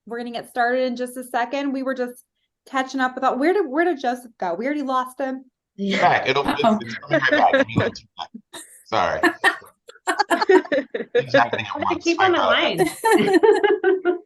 We're going to get started in just a second. We were just catching up with all, where did Joseph go? We already lost him. You're back. It's coming right back. Give me like 2 seconds. Sorry. Things happening at I'm gonna once. keep Sorry on the about that. line.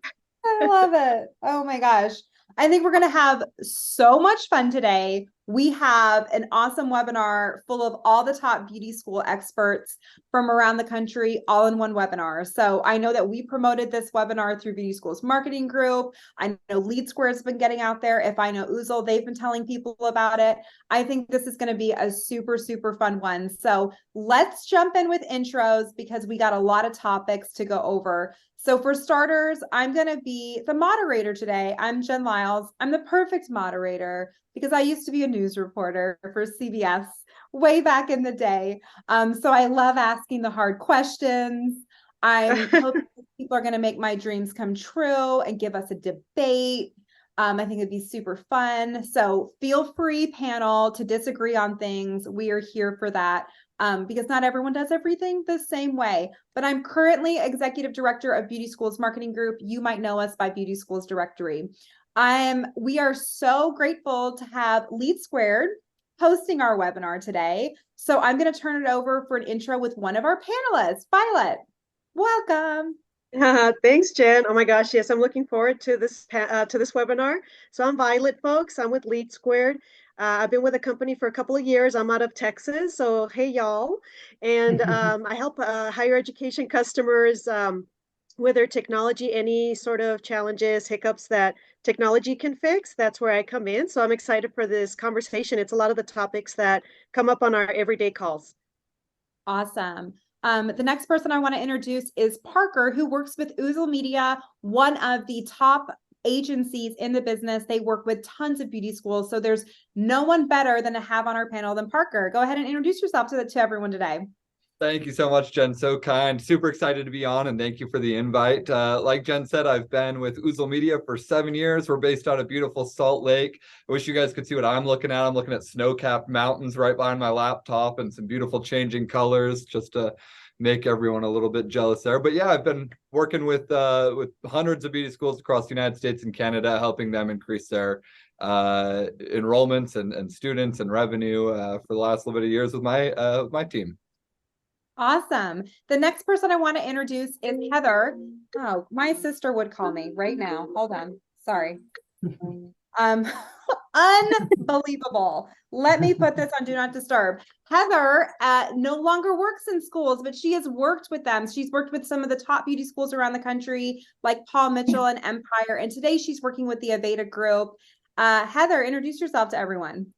I love it. Oh my gosh. I think we're going to have so much fun today. We have an awesome webinar full of all the top beauty school experts from around the country, all in one webinar. So I know that we promoted this webinar through Beauty Schools Marketing Group. I know Lead Square has been getting out there. If I know Oozle, they've been telling people about it. I think this is going to be a super, super fun one. So let's jump in with intros because we got a lot of topics to go over. So for starters, I'm going to be the moderator today. I'm Jen Lyles. I'm the perfect moderator because I used to be a news reporter for CBS way back in the day. So I love asking the hard questions. I'm hoping people are going to make my dreams come true and give us a debate. I think it'd be super fun. So feel free, panel, to disagree on things. We are here for that. Because not everyone does everything the same way. But I'm currently executive director of Beauty Schools Marketing Group. You might know us by Beauty Schools Directory. We are so grateful to have Lead Squared hosting our webinar today. So I'm going to turn it over for an intro with one of our panelists, Violet. Welcome. Thanks, Jen. Oh my gosh, yes, I'm looking forward to this webinar. So I'm Violet, folks. I'm with Lead Squared. I've been with the company for a couple of years. I'm out of Texas, so hey y'all. And I help higher education customers with their technology, any sort of challenges, hiccups that technology can fix. That's where I come in. So I'm excited for this conversation. It's a lot of the topics that come up on our everyday calls. Awesome. The next person I want to introduce is Parker, who works with Oozle Media, one of the top agencies in the business. They work with tons of beauty schools. So there's no one better than to have on our panel than Parker. Go ahead and introduce yourself to everyone today. Thank you so much, Jen. So kind. Super excited to be on, and thank you for the invite. Like Jen said, I've been with Oozle Media for 7 years. We're based out of beautiful Salt Lake. I wish you guys could see what I'm looking at. I'm looking at snow-capped mountains right behind my laptop and some beautiful changing colors just to make everyone a little bit jealous there. But yeah, I've been working with hundreds of beauty schools across the United States and Canada, helping them increase their enrollments and students and revenue for the last little bit of years with my team. Awesome. The next person I want to introduce is Heather. Oh, my sister would call me right now. Hold on. Sorry. Unbelievable. Let me put this on Do Not Disturb. Heather no longer works in schools, but she has worked with them. She's worked with some of the top beauty schools around the country, like Paul Mitchell and Empire. And today she's working with the Aveda Group. Heather, introduce yourself to everyone.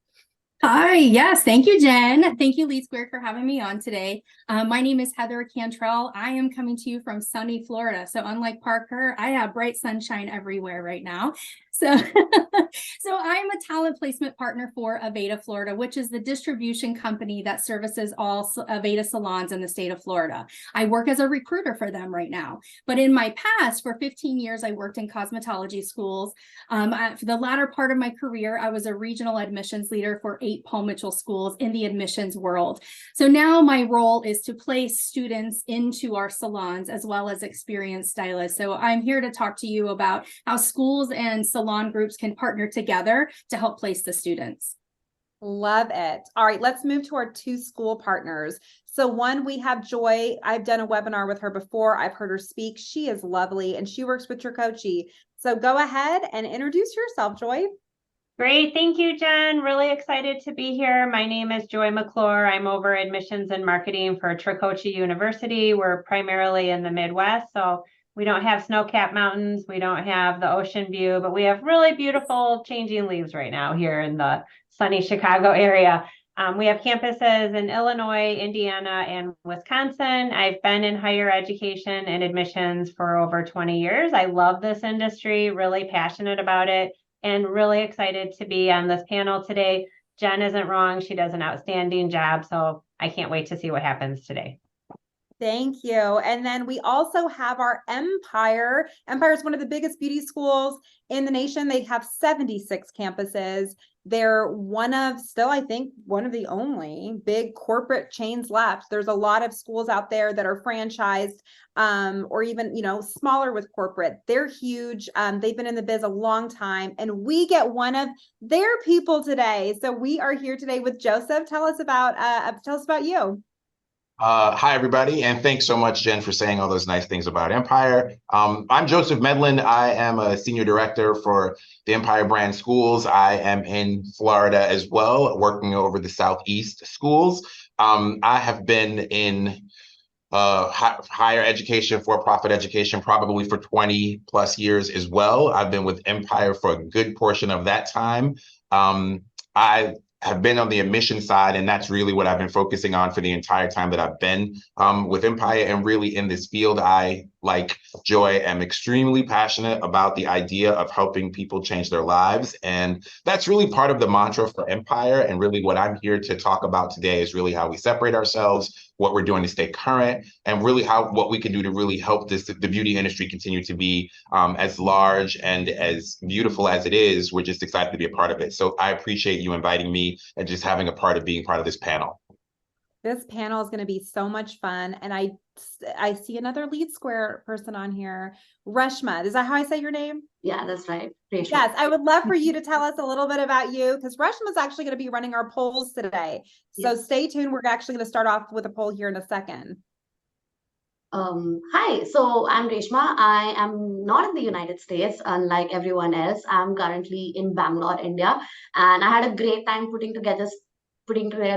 Hi, yes, thank you, Jen. Thank you, Lead Square, for having me on today. My name is Heather Cantrell. I am coming to you from sunny Florida. So unlike Parker, I have bright sunshine everywhere right now. So, I'm a talent placement partner for Aveda Florida, which is the distribution company that services all Aveda salons in the state of Florida. I work as a recruiter for them right now. But in my past, for 15 years, I worked in cosmetology schools. For the latter part of my career, I was a regional admissions leader for 8 Paul Mitchell schools in the admissions world. So now my role is to place students into our salons as well as experienced stylists. So I'm here to talk to you about how schools and salon groups can partner together to help place the students. Love it. All right, let's move to our 2 school partners. So one, we have Joy. I've done a webinar with her before. I've heard her speak. She is lovely and she works with Tricoci. So go ahead and introduce yourself, Joy. Great. Thank you, Jen. Really excited to be here. My name is Joy McClure. I'm over admissions and marketing for Tricoci University. We're primarily in the Midwest, so we don't have snow-capped mountains. We don't have the ocean view, but we have really beautiful changing leaves right now here in the sunny Chicago area. We have campuses in Illinois, Indiana, and Wisconsin. I've been in higher education and admissions for over 20 years. I love this industry, really passionate about it, and really excited to be on this panel today. Jen isn't wrong. She does an outstanding job, so I can't wait to see what happens today. Thank you. And then we also have our Empire. Empire is one of the biggest beauty schools in the nation. They have 76 campuses. They're one of, still, I think, one of the only big corporate chains left. There's a lot of schools out there that are franchised, or even, smaller with corporate. They're huge. They've been in the biz a long time, and we get one of their people today. So we are here today with Joseph. Tell us about you. Hi, everybody, and thanks so much, Jen, for saying all those nice things about Empire. I'm Joseph Medlin. I am a senior director for the Empire Brand Schools. I am in Florida as well, working over the Southeast schools. I have been in higher education, for-profit education, probably for 20 plus years as well. I've been with Empire for a good portion of that time. I have been on the admission side, and that's really what I've been focusing on for the entire time that I've been with Empire and really in this field. I, like Joy, am extremely passionate about the idea of helping people change their lives. And that's really part of the mantra for Empire. And really what I'm here to talk about today is really how we separate ourselves, what we're doing to stay current, and really what we can do to really help the beauty industry continue to be as large and as beautiful as it is. We're just excited to be a part of it. So I appreciate you inviting me and just having being part of this panel. This panel is going to be so much fun. And I see another Lead Square person on here. Reshma, is that how I say your name? Yeah, that's right. Reshma. Yes, I would love for you to tell us a little bit about you, because Reshma is actually going to be running our polls today. So Yes. Stay tuned. We're actually going to start off with a poll here in a second. Hi, so I'm Reshma. I am not in the United States, unlike everyone else. I'm currently in Bangalore, India, and I had a great time putting together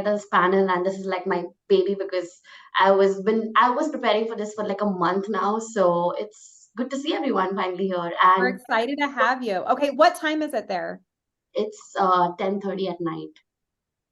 this panel, and this is like my baby because I was preparing for this for like a month now. So it's good to see everyone finally here, We're and excited to have you. Okay, what time is it there? it's 10:30 at night.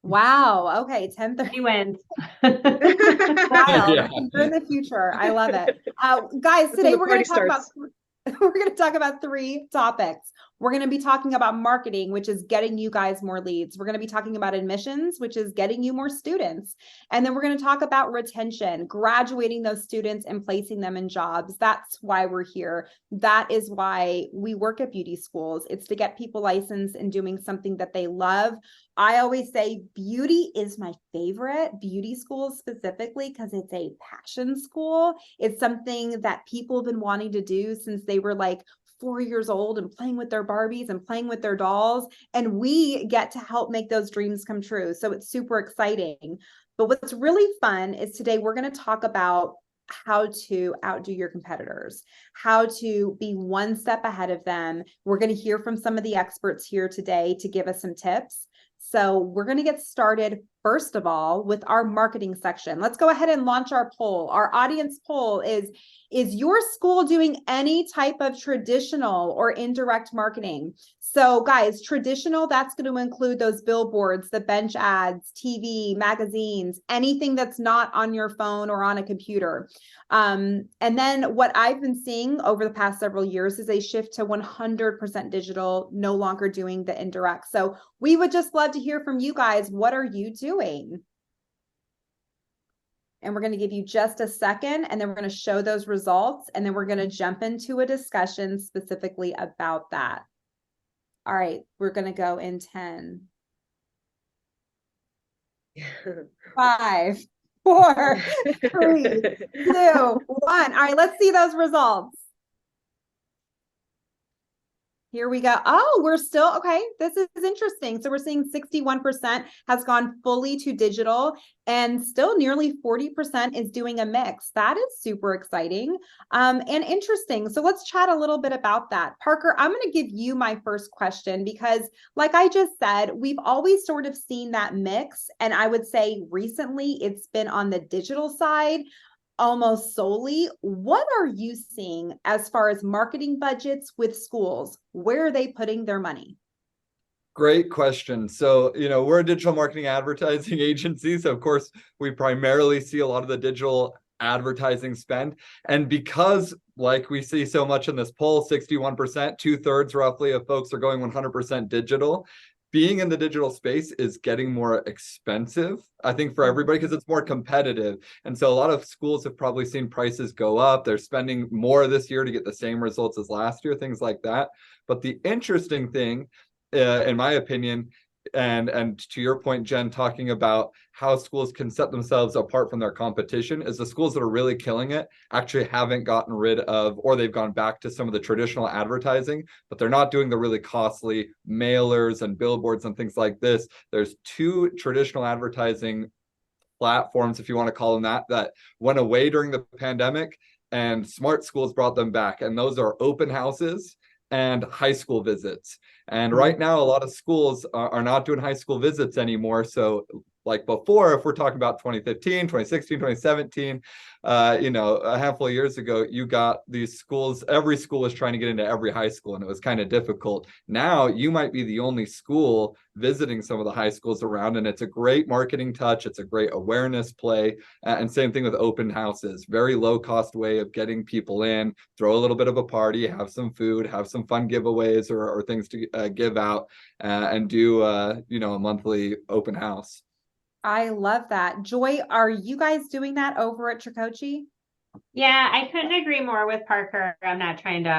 Wow. Okay, 10:30. He wins. Wild. Yeah. You're in the future. I love it. Guys, That's today when the we're going to party talk about 3 topics. We're going to be talking about marketing, which is getting you guys more leads. We're going to be talking about admissions, which is getting you more students. And then we're going to talk about retention, graduating those students and placing them in jobs. That's why we're here. That is why we work at beauty schools. It's to get people licensed and doing something that they love. I always say beauty is my favorite, beauty school specifically, because it's a passion school. It's something that people have been wanting to do since they were like 4 years old and playing with their Barbies and playing with their dolls. And we get to help make those dreams come true. So it's super exciting. But what's really fun is today we're going to talk about how to outdo your competitors, how to be one step ahead of them. We're going to hear from some of the experts here today to give us some tips. So we're going to get started, first of all, with our marketing section. Let's go ahead and launch our poll. Our audience poll is your school doing any type of traditional or indirect marketing? So guys, traditional, that's going to include those billboards, the bench ads, TV, magazines, anything that's not on your phone or on a computer. And then what I've been seeing over the past several years is a shift to 100% digital, no longer doing the indirect. So we would just love to hear from you guys. What are you doing? And we're going to give you just a second, and then we're going to show those results, and then we're going to jump into a discussion specifically about that. All right, we're going to go in 10, 5, 4, 3, 2, 1. All right, let's see those results. Here we go. Oh, we're still, okay, this is interesting. So we're seeing 61% has gone fully to digital, and still nearly 40% is doing a mix. That is super exciting and interesting. So let's chat a little bit about that. Parker, I'm going to give you my first question because, like I just said, we've always sort of seen that mix. And I would say recently it's been on the digital side almost solely. What are you seeing as far as marketing budgets with schools? Where are they putting their money? Great question. So, we're a digital marketing advertising agency. So of course, we primarily see a lot of the digital advertising spend. And because, like we see so much in this poll, 61%, 2/3 roughly of folks are going 100% digital. being in the digital space is getting more expensive, I think, for everybody, because it's more competitive. And so a lot of schools have probably seen prices go up. They're spending more this year to get the same results as last year, things like that. But the interesting thing, in my opinion, and to your point, Jen, talking about how schools can set themselves apart from their competition, is the schools that are really killing it actually haven't gotten rid of, or they've gone back to some of the traditional advertising, but they're not doing the really costly mailers and billboards and things like this. There's two traditional advertising platforms, if you want to call them that, that went away during the pandemic, and smart schools brought them back. And those are open houses and high school visits. And right now, a lot of schools are not doing high school visits anymore. So like before, if we're talking about 2015, 2016, 2017, a handful of years ago, you got these schools, every school was trying to get into every high school, and it was kind of difficult. Now you might be the only school visiting some of the high schools around, and it's a great marketing touch. It's a great awareness play. And same thing with open houses, very low cost way of getting people in, throw a little bit of a party, have some food, have some fun giveaways or things to give out, and do a monthly open house. I love that. Joy, are you guys doing that over at Tricoci? Yeah, I couldn't agree more with Parker. I'm not trying to,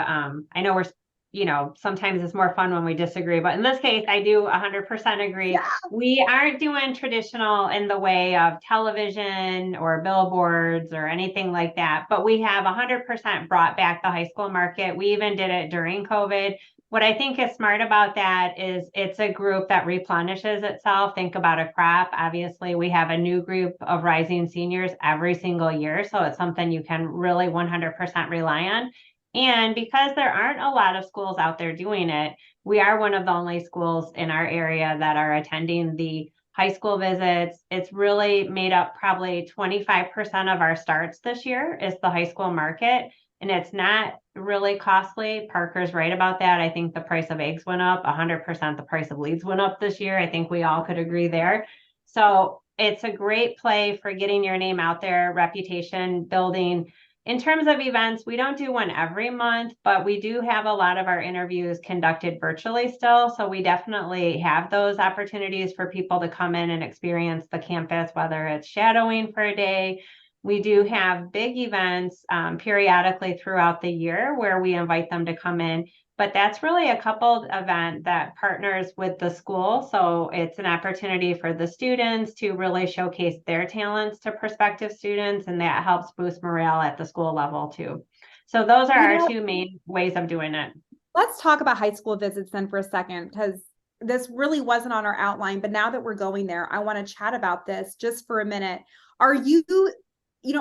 I know sometimes it's more fun when we disagree, but in this case, I do 100% agree. Yeah. We aren't doing traditional in the way of television or billboards or anything like that, but we have 100% brought back the high school market. We even did it during COVID. What I think is smart about that is it's a group that replenishes itself. Think about a crop. Obviously, we have a new group of rising seniors every single year. So it's something you can really 100% rely on. And because there aren't a lot of schools out there doing it, we are one of the only schools in our area that are attending the high school visits. It's really made up probably 25% of our starts this year is the high school market. And it's not really costly. Parker's right about that. I think the price of eggs went up 100%. The price of leads went up this year. I think we all could agree there. So it's a great play for getting your name out there, reputation building. In terms of events, we don't do one every month, but we do have a lot of our interviews conducted virtually still. So we definitely have those opportunities for people to come in and experience the campus, whether it's shadowing for a day. We do have big events periodically throughout the year where we invite them to come in, but that's really a coupled event that partners with the school. So it's an opportunity for the students to really showcase their talents to prospective students, and that helps boost morale at the school level too. So those are our two main ways of doing it. Let's talk about high school visits then for a second, because this really wasn't on our outline, but now that we're going there, I want to chat about this just for a minute. Are you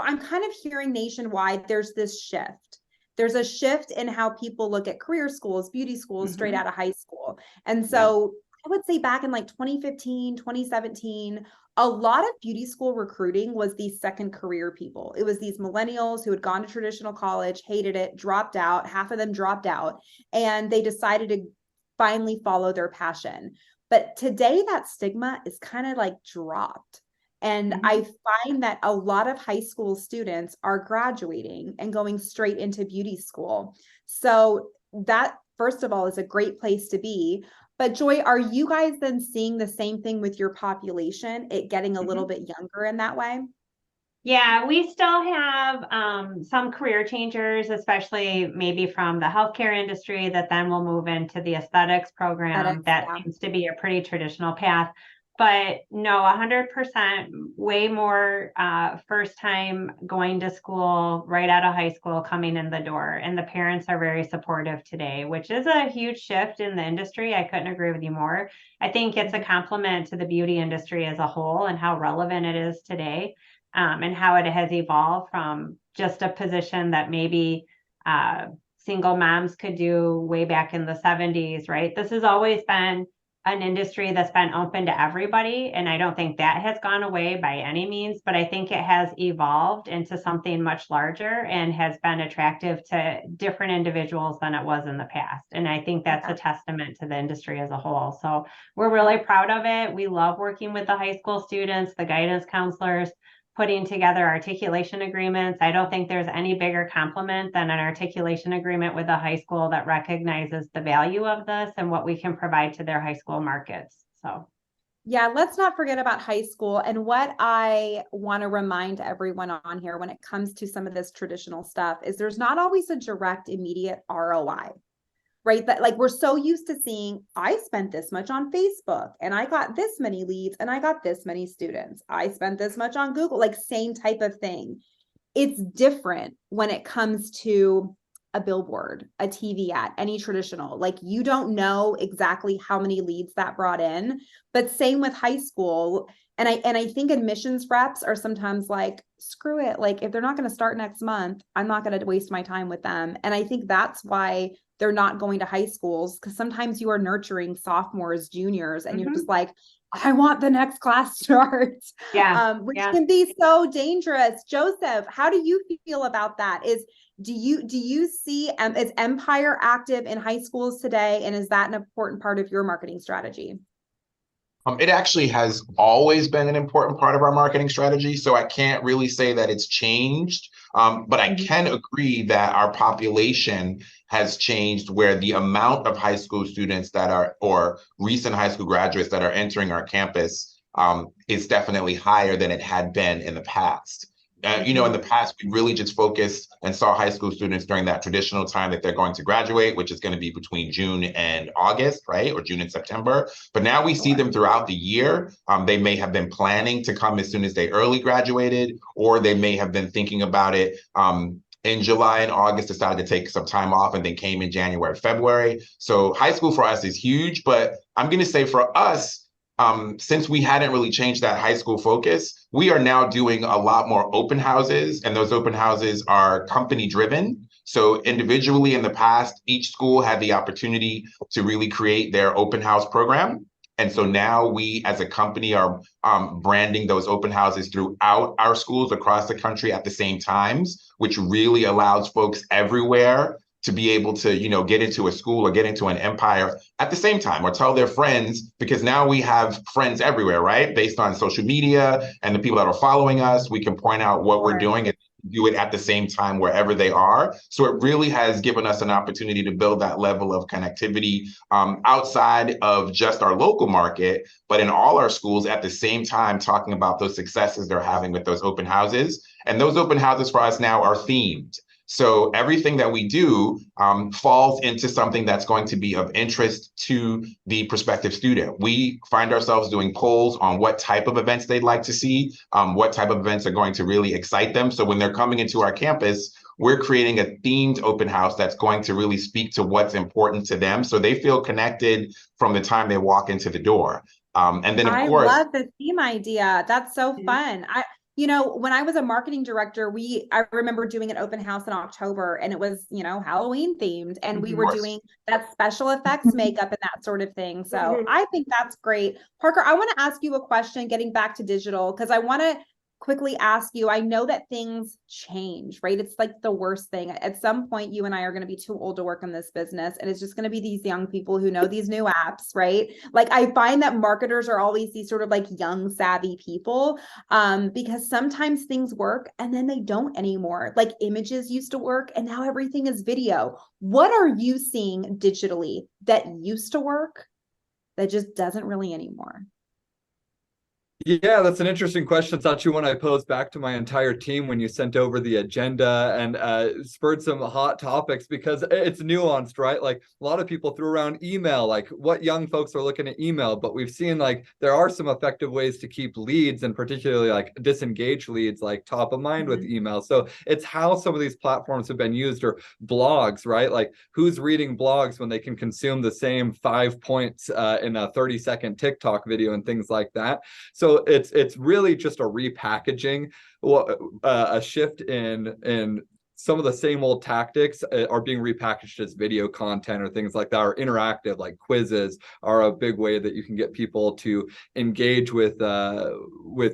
I'm kind of hearing nationwide, there's this shift. There's a shift in how people look at career schools, beauty schools, straight out of high school. And so I would say back in like 2015, 2017, a lot of beauty school recruiting was these second career people. It was these millennials who had gone to traditional college, hated it, dropped out. Half of them dropped out, and they decided to finally follow their passion. But today that stigma is kind of like dropped. And I find that a lot of high school students are graduating and going straight into beauty school. So that, first of all, is a great place to be. But Joy, are you guys then seeing the same thing with your population, it getting a little bit younger in that way? Yeah, we still have some career changers, especially maybe from the healthcare industry that then will move into the aesthetics program. That seems to be a pretty traditional path. But no, 100% way more first time going to school right out of high school coming in the door. And the parents are very supportive today, which is a huge shift in the industry. I couldn't agree with you more. I think it's a compliment to the beauty industry as a whole and how relevant it is today, and how it has evolved from just a position that maybe single moms could do way back in the 70s, right? This has always been an industry that's been open to everybody. And I don't think that has gone away by any means, but I think it has evolved into something much larger and has been attractive to different individuals than it was in the past. And I think that's a testament to the industry as a whole. So we're really proud of it. We love working with the high school students, the guidance counselors, putting together articulation agreements. I don't think there's any bigger compliment than an articulation agreement with a high school that recognizes the value of this and what we can provide to their high school markets. So. Yeah, let's not forget about high school. And what I want to remind everyone on here when it comes to some of this traditional stuff is there's not always a direct, immediate ROI, right? That like we're so used to seeing, I spent this much on Facebook and I got this many leads and I got this many students. I spent this much on Google, like same type of thing. It's different when it comes to a billboard, a TV ad, any traditional, like you don't know exactly how many leads that brought in, but same with high school. And I think admissions reps are sometimes like, screw it. Like if they're not going to start next month, I'm not going to waste my time with them. And I think that's why they're not going to high schools, because sometimes you are nurturing sophomores, juniors, and you're just like, I want the next class starts. Which can be so dangerous. Joseph, how do you feel about that? Do you see is Empire active in high schools today? And is that an important part of your marketing strategy? It actually has always been an important part of our marketing strategy, so I can't really say that it's changed. But I can agree that our population has changed, where the amount of high school students that are, or recent high school graduates that are entering our campus is definitely higher than it had been in the past. In the past, we really just focused and saw high school students during that traditional time that they're going to graduate, which is going to be between June and August, right? Or June and September. But now we see them throughout the year. They may have been planning to come as soon as they early graduated, or they may have been thinking about it in July and August, decided to take some time off and then came in January, February. So high school for us is huge, but I'm going to say for us, since we hadn't really changed that high school focus, we are now doing a lot more open houses, and those open houses are company driven. So individually in the past, each school had the opportunity to really create their open house program. And so now we as a company are branding those open houses throughout our schools across the country at the same times, which really allows folks everywhere to be able to, get into a school or get into an Empire at the same time, or tell their friends, because now we have friends everywhere, right? Based on social media and the people that are following us, we can point out what we're doing and do it at the same time wherever they are. So it really has given us an opportunity to build that level of connectivity outside of just our local market, but in all our schools at the same time, talking about those successes they're having with those open houses. And those open houses for us now are themed. So everything that we do falls into something that's going to be of interest to the prospective student. We find ourselves doing polls on what type of events they'd like to see, what type of events are going to really excite them. So when they're coming into our campus, we're creating a themed open house that's going to really speak to what's important to them, so they feel connected from the time they walk into the door. And then, of course, I love the theme idea. That's so fun. When I was a marketing director, I remember doing an open house in October, and it was, Halloween themed, and we were doing that special effects makeup and that sort of thing. So I think that's great. Parker, I want to ask you a question, getting back to digital, because I want to quickly ask you, I know that things change, right? It's like the worst thing. At some point, you and I are going to be too old to work in this business, and it's just going to be these young people who know these new apps, right? Like I find that marketers are always these sort of like young, savvy people, because sometimes things work and then they don't anymore. Like images used to work and now everything is video. What are you seeing digitally that used to work that just doesn't really anymore? Yeah, that's an interesting question. It's actually one I posed back to my entire team when you sent over the agenda, and spurred some hot topics because it's nuanced, right? Like a lot of people threw around email, like what young folks are looking at email, but we've seen like there are some effective ways to keep leads, and particularly like disengaged leads, like top of mind with email. So it's how some of these platforms have been used, or blogs, right? Like who's reading blogs when they can consume the same 5 points in a 30-second TikTok video and things like that. So it's really just a repackaging, a shift in some of the same old tactics are being repackaged as video content or things like that, or interactive, like quizzes are a big way that you can get people to engage with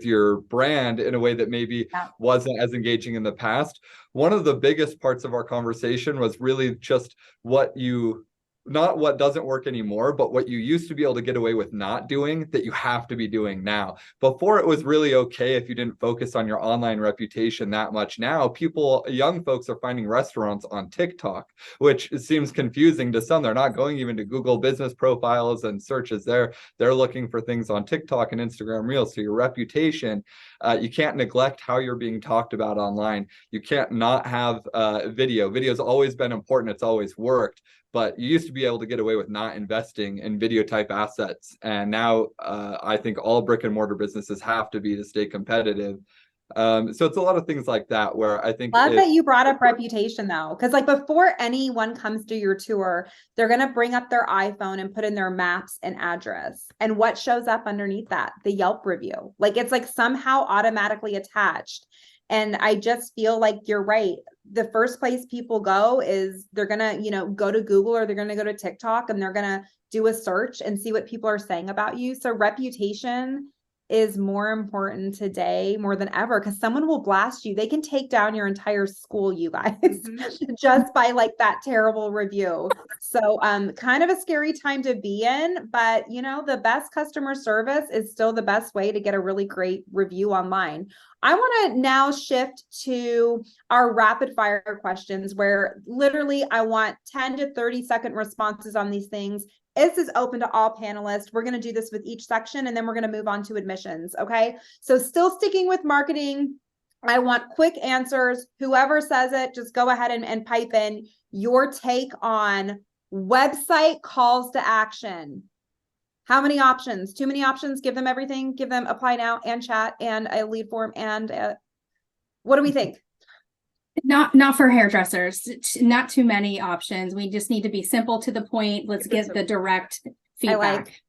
your brand in a way that maybe wasn't as engaging in the past. One of the biggest parts of our conversation was really just what you not what doesn't work anymore, but what you used to be able to get away with not doing that you have to be doing now. Before, it was really okay if you didn't focus on your online reputation that much. Now people, young folks, are finding restaurants on TikTok, which seems confusing to some. They're not going even to Google business profiles and searches there. They're looking for things on TikTok and Instagram Reels. So your reputation, you can't neglect how you're being talked about online. You can't not have video. Video's always been important. It's always worked. But you used to be able to get away with not investing in video type assets. And now I think all brick and mortar businesses have to be to stay competitive. So it's a lot of things like that where I think— Love that you brought up reputation though. Cause like before anyone comes to your tour, they're going to bring up their iPhone and put in their maps and address. And what shows up underneath that? The Yelp review. Like it's like somehow automatically attached. And I just feel like you're right. The first place people go is they're going to, you know, go to Google or they're going to go to TikTok and they're going to do a search and see what people are saying about you. So reputation is more important today more than ever because someone will blast you. They can take down your entire school, you guys, just by like that terrible review. So kind of a scary time to be in, but you know, the best customer service is still the best way to get a really great review online. I want to now shift to our rapid fire questions where literally I want 10 to 30-second responses on these things. This is open to all panelists. We're going to do this with each section and then we're going to move on to admissions. Okay. So still sticking with marketing. I want quick answers. Whoever says it, just go ahead and pipe in your take on website calls to action. How many options? Too many options? Give them everything. Give them apply now and chat and a lead form. And what do we think? Not for hairdressers, not too many options. We just need to be simple to the point. Let's get the direct feedback.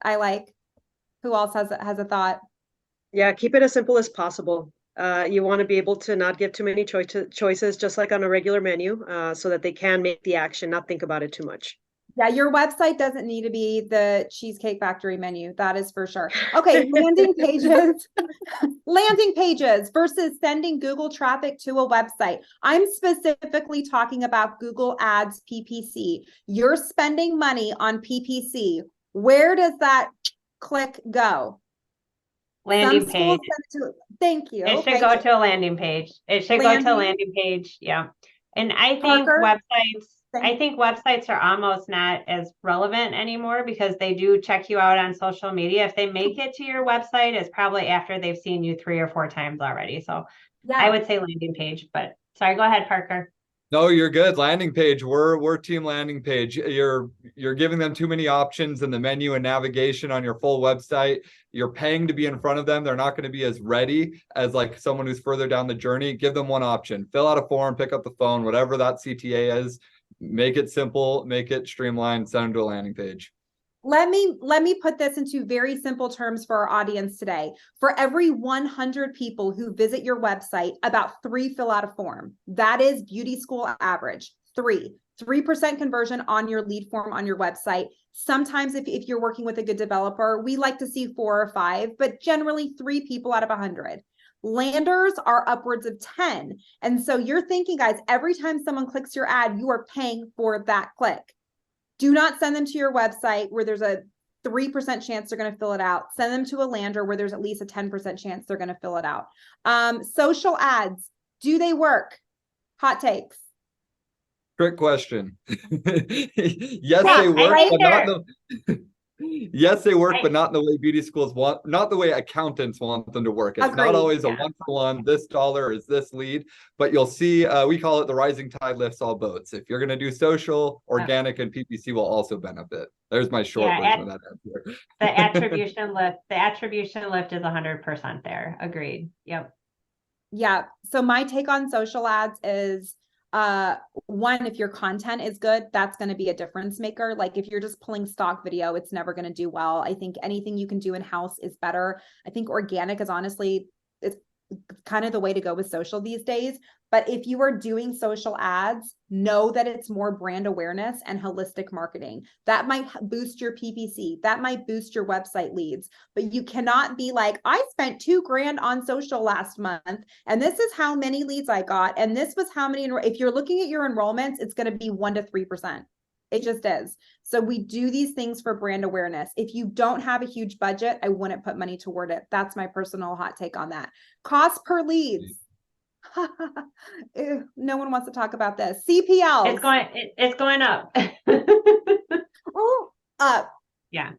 I like. Who else has a thought? Yeah, keep it as simple as possible. You want to be able to not give too many choices, just like on a regular menu, so that they can make the action, not think about it too much. Yeah, your website doesn't need to be the Cheesecake Factory menu. That is for sure. Okay, landing pages versus sending Google traffic to a website. I'm specifically talking about Google Ads PPC. You're spending money on PPC. Where does that click go? Landing page. Thank you. It should go to a landing page. It should go to a landing page. Yeah. And I think websites are almost not as relevant anymore because they do check you out on social media. If they make it to your website, it's probably after they've seen you 3 or 4 times already. So yeah. I would say landing page, but sorry, go ahead, Parker. No, you're good. Landing page. We're team landing page. You're giving them too many options in the menu and navigation on your full website. You're paying to be in front of them. They're not going to be as ready as like someone who's further down the journey. Give them one option. Fill out a form, pick up the phone, whatever that CTA is. Make it simple, make it streamlined, send them to a landing page. Let me put this into very simple terms for our audience today. For every 100 people who visit your website, about 3 fill out a form. That is beauty school average. 3% conversion on your lead form on your website. Sometimes if you're working with a good developer, we like to see 4 or 5, but generally 3 people out of 100. Landers are upwards of 10. And so you're thinking, guys, every time someone clicks your ad, you are paying for that click. Do not send them to your website where there's a 3% chance they're going to fill it out. Send them to a lander where there's at least a 10% chance they're going to fill it out. Social ads, do they work? Hot takes. Trick question. Yes, they work, but not the yes, they work, but not in the way beauty schools want, not the way accountants want them to work. It's not always a one-for-one, this dollar is this lead, but you'll see, we call it the rising tide lifts all boats. If you're going to do social, organic, and PPC will also benefit. There's my short version of that answer. The attribution lift is 100% there. Agreed. Yep. Yeah. So my take on social ads is, one, if your content is good, that's going to be a difference maker. Like if you're just pulling stock video, it's never going to do well. I think anything you can do in-house is better. I think organic is honestly, it's kind of the way to go with social these days. But if you are doing social ads, know that it's more brand awareness and holistic marketing. That might boost your PPC. That might boost your website leads. But you cannot be like, I spent $2,000 on social last month, and this is how many leads I got, and this was how many. If you're looking at your enrollments, it's going to be 1 to 3%. It just is. So we do these things for brand awareness. If you don't have a huge budget, I wouldn't put money toward it. That's my personal hot take on that. Cost per leads. Ew, no one wants to talk about this. CPLs. It's going up. Oh, up. Yeah.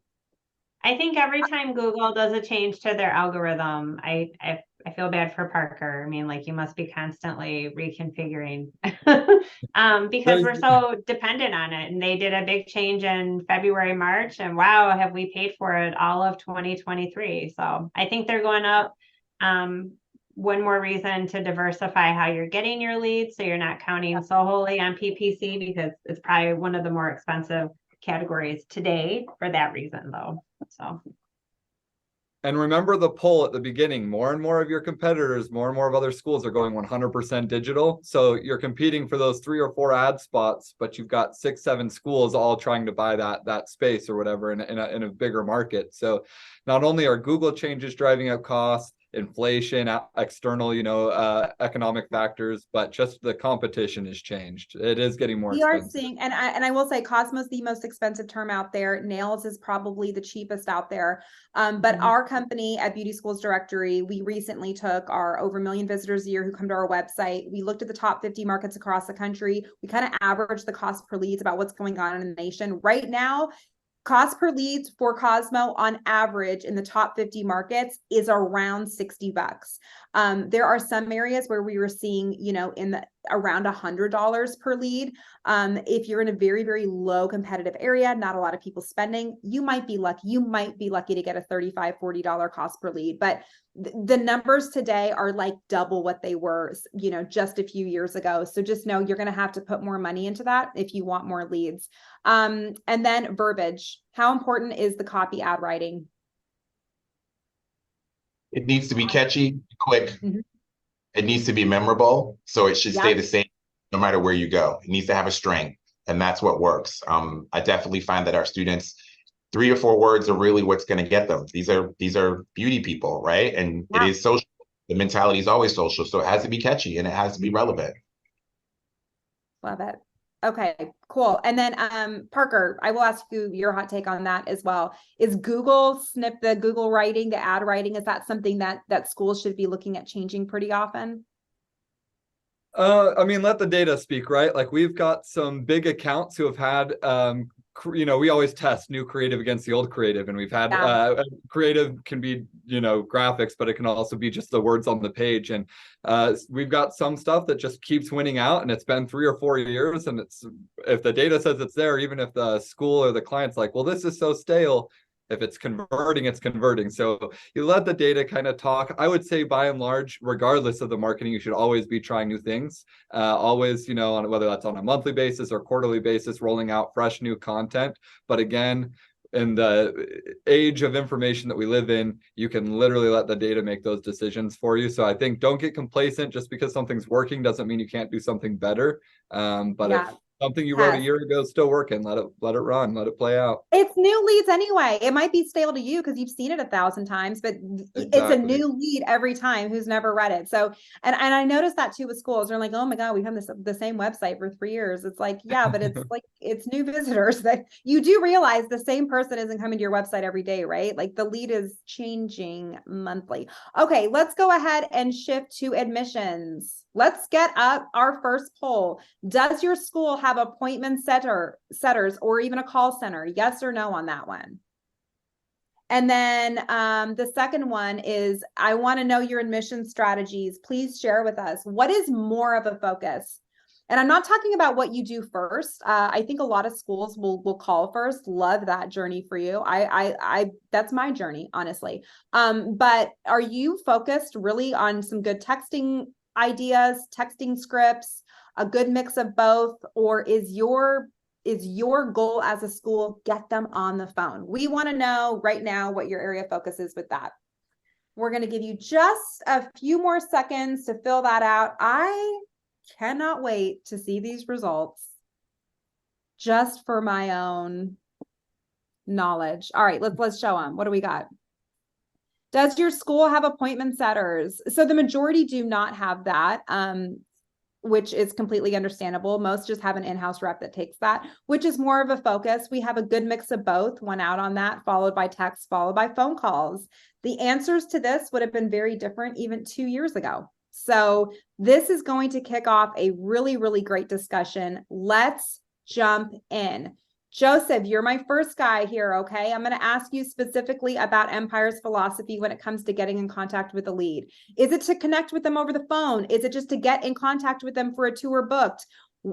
I think every time Google does a change to their algorithm, I feel bad for Parker. I mean, like, you must be constantly reconfiguring because we're so dependent on it. And they did a big change in February, March, and wow, have we paid for it all of 2023. So I think they're going up. One more reason to diversify how you're getting your leads, so you're not counting so wholly on PPC, because it's probably one of the more expensive categories today for that reason, though. So, and remember the poll at the beginning, more and more of your competitors, more and more of other schools are going 100% digital. So you're competing for those 3 or 4 ad spots, but you've got 6, 7 schools all trying to buy that space or whatever in a bigger market. So not only are Google changes driving up costs, inflation, external, economic factors, but just the competition has changed. It is getting more expensive. We are seeing, and I will say Cosmo's the most expensive term out there. Nails is probably the cheapest out there. But our company at Beauty Schools Directory, we recently took our over 1 million visitors a year who come to our website. We looked at the top 50 markets across the country. We kind of averaged the cost per leads about what's going on in the nation right now. Cost per leads for Cosmo on average in the top 50 markets is around $60. There are some areas where we were seeing, in the around $100 per lead. If you're in a very, very low competitive area, not a lot of people spending, you might be lucky. You might be lucky to get a $35, $40 cost per lead. But the numbers today are like double what they were, just a few years ago. So just know you're going to have to put more money into that if you want more leads. And then verbiage. How important is the copy ad writing? It needs to be catchy, quick. Mhm. It needs to be memorable. So it should stay Yep. the same no matter where you go. It needs to have a string, and that's what works. I definitely find that our students, 3 or 4 words are really what's going to get them. These are beauty people, right? And Yeah. it is social. The mentality is always social. So it has to be catchy and it has to be relevant. Love it. Okay, cool. And then Parker, I will ask you your hot take on that as well. Is Google the Google writing, the ad writing, is that something that schools should be looking at changing pretty often? I mean, let the data speak, right? Like, we've got some big accounts who have had we always test new creative against the old creative, and we've had creative can be graphics, but it can also be just the words on the page, and we've got some stuff that just keeps winning out, and it's been 3 or 4 years, and it's, if the data says it's there, even if the school or the client's like, well, this is so stale, if it's converting, it's converting. So you let the data kind of talk. I would say by and large, regardless of the marketing, you should always be trying new things. Always, on whether that's on a monthly basis or quarterly basis, rolling out fresh new content. But again, in the age of information that we live in, you can literally let the data make those decisions for you. So I think don't get complacent. Just because something's working doesn't mean you can't do something better. But if something you wrote a year ago is still working, let it run, let it play out. It's new leads anyway. It might be stale to you because you've seen it 1,000 times, but it's a new lead every time who's never read it. So, and I noticed that too with schools. They're like, oh my God, we've had the same website for 3 years. It's like, yeah, but it's like, it's new visitors that you do realize the same person isn't coming to your website every day, right? Like the lead is changing monthly. Okay, let's go ahead and shift to admissions. Let's get up our first poll. Does your school have appointment setters or even a call center? Yes or no on that one? And then the second one is, I want to know your admission strategies. Please share with us. What is more of a focus? And I'm not talking about what you do first. I think a lot of schools will call first. Love that journey for you. I that's my journey, honestly. But are you focused really on some good texting ideas, texting scripts, a good mix of both, or is your goal as a school get them on the phone? We want to know right now what your area of focus is with that. We're going to give you just a few more seconds to fill that out. I cannot wait to see these results just for my own knowledge. All right, let's show them. What do we got? Does your school have appointment setters? So the majority do not have that. which is completely understandable. Most just have an in-house rep that takes that, which is more of a focus. We have a good mix of both, one out on that, followed by text, followed by phone calls. The answers to this would have been very different even 2 years ago. So this is going to kick off a really, really great discussion. Let's jump in. Joseph, you're my first guy here, okay? I'm going to ask you specifically about Empire's philosophy when it comes to getting in contact with a lead. Is it to connect with them over the phone? Is it just to get in contact with them for a tour booked?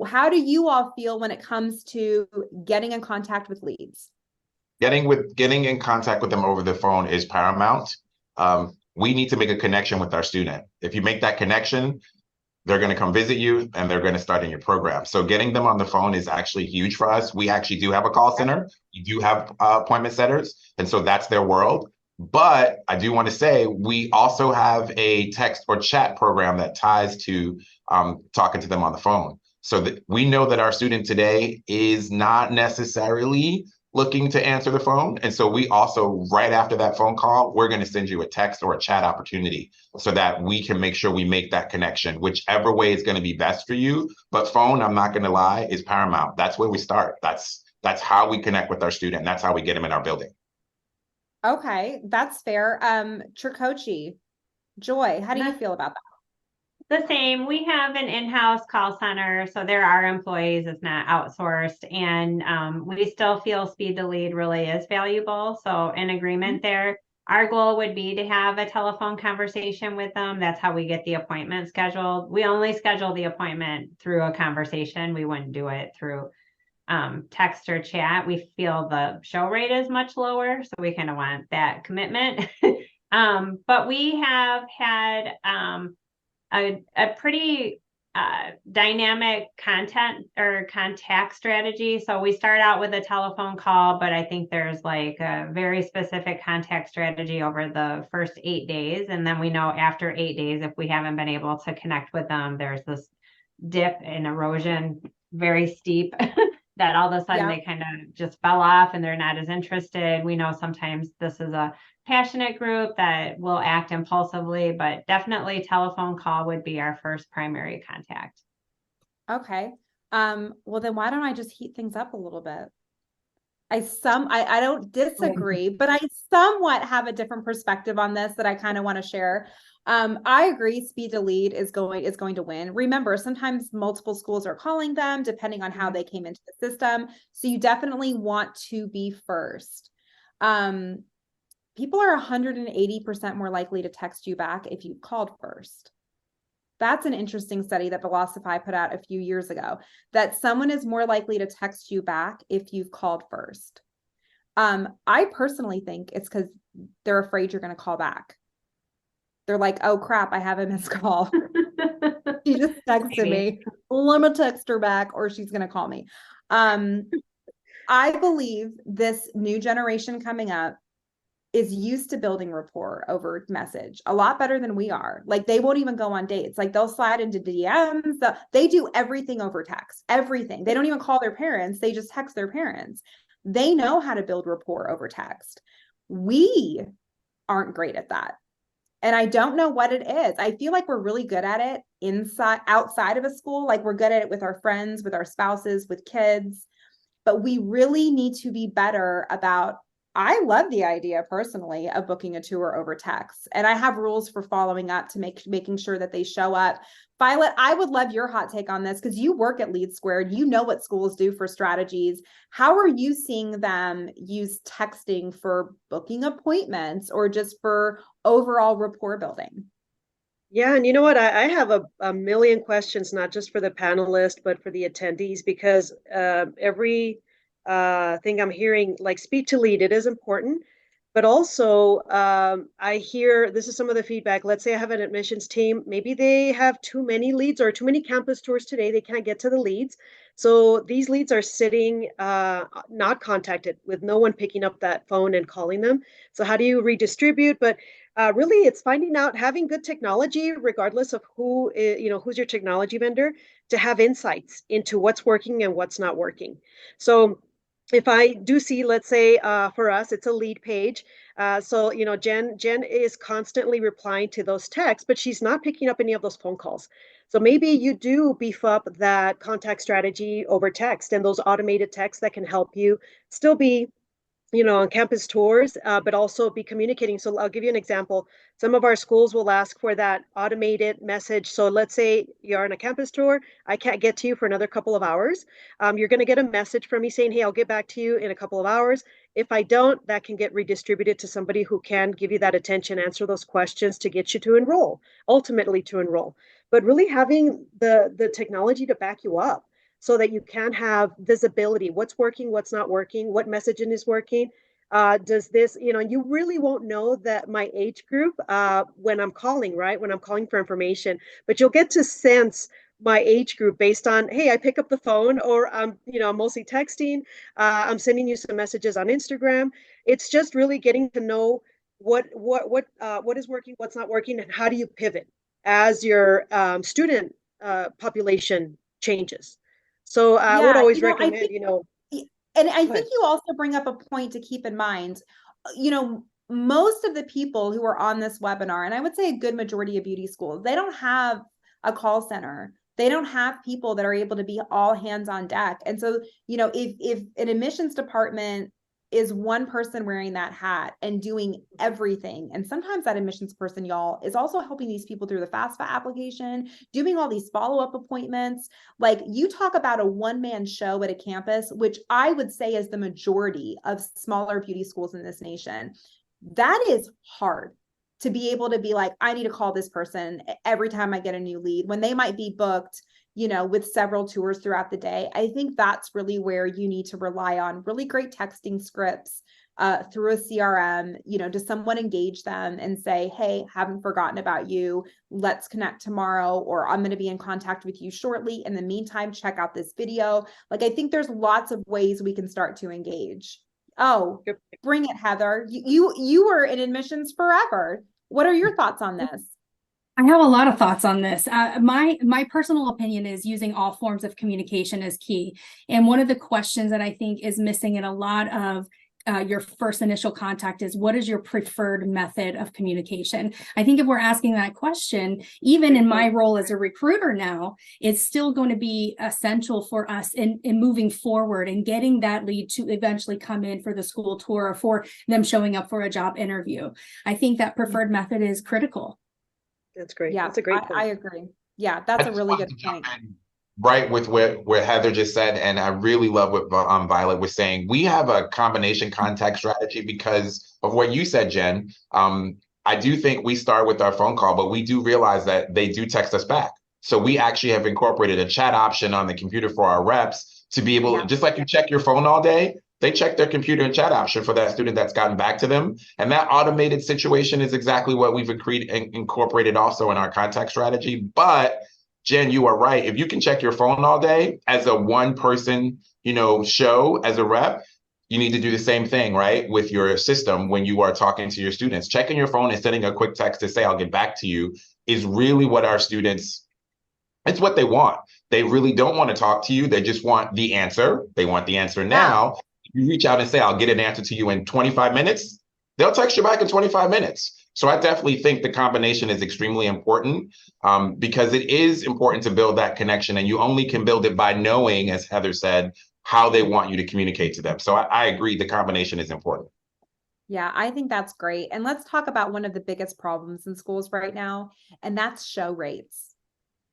How do you all feel when it comes to getting in contact with leads? Getting in contact with them over the phone is paramount. We need to make a connection with our student. If you make that connection, they're going to come visit you and they're going to start in your program. So getting them on the phone is actually huge for us. We actually do have a call center. We do have appointment setters. And so that's their world. But I do want to say we also have a text or chat program that ties to talking to them on the phone. So that we know that our student today is not necessarily looking to answer the phone. And so we also, right after that phone call, we're going to send you a text or a chat opportunity so that we can make sure we make that connection, whichever way is going to be best for you. But phone, I'm not going to lie, is paramount. That's where we start. That's how we connect with our student. That's how we get them in our building. Okay, that's fair. Tricoci, Joy, how do you feel about that? The same. We have an in-house call center, so there are employees. It's not outsourced, and we still feel speed to lead really is valuable. So in agreement there. Our goal would be to have a telephone conversation with them. That's how we get the appointment scheduled. We only schedule the appointment through a conversation. We wouldn't do it through text or chat. We feel the show rate is much lower, so we kind of want that commitment. But we have had a pretty dynamic content or contact strategy. So we start out with a telephone call, but I think there's like a very specific contact strategy over the first 8 days. And then we know after 8 days, if we haven't been able to connect with them, there's this dip in erosion, very steep, that all of a sudden they kind of just fell off and they're not as interested. We know sometimes this is a passionate group that will act impulsively, but definitely telephone call would be our first primary contact. Okay. Well then why don't I just heat things up a little bit? I don't disagree, but I somewhat have a different perspective on this that I kind of want to share. I agree speed to lead is going to win. Remember, sometimes multiple schools are calling them depending on how they came into the system. So you definitely want to be first. People are 180% more likely to text you back if you called first. That's an interesting study that Velocify put out a few years ago, that someone is more likely to text you back if you've called first. I personally think it's because they're afraid you're going to call back. They're like, oh crap, I have a missed call. She just texted me. Let me text her back or she's going to call me. I believe this new generation coming up is used to building rapport over message a lot better than we are. Like they won't even go on dates. Like they'll slide into DMs. They do everything over text, everything. They don't even call their parents. They just text their parents. They know how to build rapport over text. We aren't great at that. And I don't know what it is. I feel like we're really good at it outside of a school. Like we're good at it with our friends, with our spouses, with kids, but we really need to be better about, I love the idea personally of booking a tour over text, and I have rules for following up to making sure that they show up. Violet, I would love your hot take on this because you work at Lead Squared. You know what schools do for strategies. How are you seeing them use texting for booking appointments or just for overall rapport building? Yeah, and you know what? I have a million questions, not just for the panelists, but for the attendees, because every thing I'm hearing, like speed to lead, it is important. But also, I hear this is some of the feedback. Let's say I have an admissions team. Maybe they have too many leads or too many campus tours today. They can't get to the leads. So these leads are sitting not contacted, with no one picking up that phone and calling them. So how do you redistribute? But really, it's finding out, having good technology, regardless of who's your technology vendor, to have insights into what's working and what's not working. So if I do see, let's say, for us, it's a lead page. So, you know, Jen is constantly replying to those texts, but she's not picking up any of those phone calls. So maybe you do beef up that contact strategy over text and those automated texts that can help you still be, you know, on campus tours, but also be communicating. So I'll give you an example. Some of our schools will ask for that automated message. So let's say you're on a campus tour, I can't get to you for another couple of hours. You're going to get a message from me saying, hey, I'll get back to you in a couple of hours. If I don't, that can get redistributed to somebody who can give you that attention, answer those questions to get you to enroll, ultimately to enroll. But really having the technology to back you up so that you can have visibility, what's working, what's not working, what messaging is working. Does this, you know, you really won't know that my age group when I'm calling, right? When I'm calling for information, but you'll get to sense my age group based on, hey, I pick up the phone, or I'm, you know, I'm mostly texting, I'm sending you some messages on Instagram. It's just really getting to know what is working, what's not working, and how do you pivot as your student population changes. So I would Yeah, always you know, I recommend, think, you know, and I go ahead. think you also bring up a point to keep in mind. You know, most of the people who are on this webinar, and I would say a good majority of beauty schools, they don't have a call center. They don't have people that are able to be all hands on deck. And so, you know, if an admissions department is one person wearing that hat and doing everything, and sometimes that admissions person, y'all, is also helping these people through the FAFSA application, doing all these follow-up appointments. Like, you talk about a one-man show at a campus, which I would say is the majority of smaller beauty schools in this nation. That is hard to be able to be like, I need to call this person every time I get a new lead when they might be booked, you know, with several tours throughout the day. I think that's really where you need to rely on really great texting scripts through a CRM. You know, does someone engage them and say, hey, haven't forgotten about you. Let's connect tomorrow, or I'm going to be in contact with you shortly. In the meantime, check out this video. Like, I think there's lots of ways we can start to engage. Oh, bring it, Heather. You were in admissions forever. What are your thoughts on this? I have a lot of thoughts on this. My personal opinion is using all forms of communication is key. And one of the questions that I think is missing in a lot of your first initial contact is, what is your preferred method of communication? I think if we're asking that question, even in my role as a recruiter now, it's still going to be essential for us in moving forward and getting that lead to eventually come in for the school tour or for them showing up for a job interview. I think that preferred method is critical. That's great. Yeah, That's a great point. I agree. Yeah, that's a really good point. Right with what Heather just said, and I really love what Violet was saying. We have a combination contact strategy because of what you said, Jen. I do think we start with our phone call, but we do realize that they do text us back. So we actually have incorporated a chat option on the computer for our reps to be able, just like you check your phone all day, they check their computer and chat option for that student that's gotten back to them. And that automated situation is exactly what we've incorporated also in our contact strategy. But Jen, you are right. If you can check your phone all day as a one person, you know, show as a rep, you need to do the same thing, right? With your system when you are talking to your students. Checking your phone and sending a quick text to say, I'll get back to you is really what our students, it's what they want. They really don't want to talk to you. They just want the answer. They want the answer now. You reach out and say, I'll get an answer to you in 25 minutes. They'll text you back in 25 minutes. So I definitely think the combination is extremely important because it is important to build that connection, and you only can build it by knowing, as Heather said, how they want you to communicate to them. So I agree, the combination is important. Yeah, I think that's great. And let's talk about one of the biggest problems in schools right now, and that's show rates.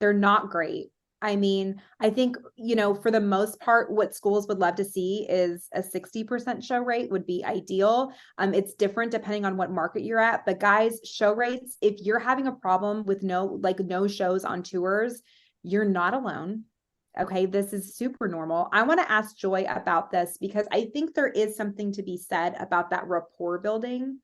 They're not great. I mean, I think, you know, for the most part, what schools would love to see is a 60% show rate would be ideal. It's different depending on what market you're at, but guys, show rates, if you're having a problem with no shows on tours, you're not alone. Okay, this is super normal. I want to ask Joy about this because I think there is something to be said about that rapport building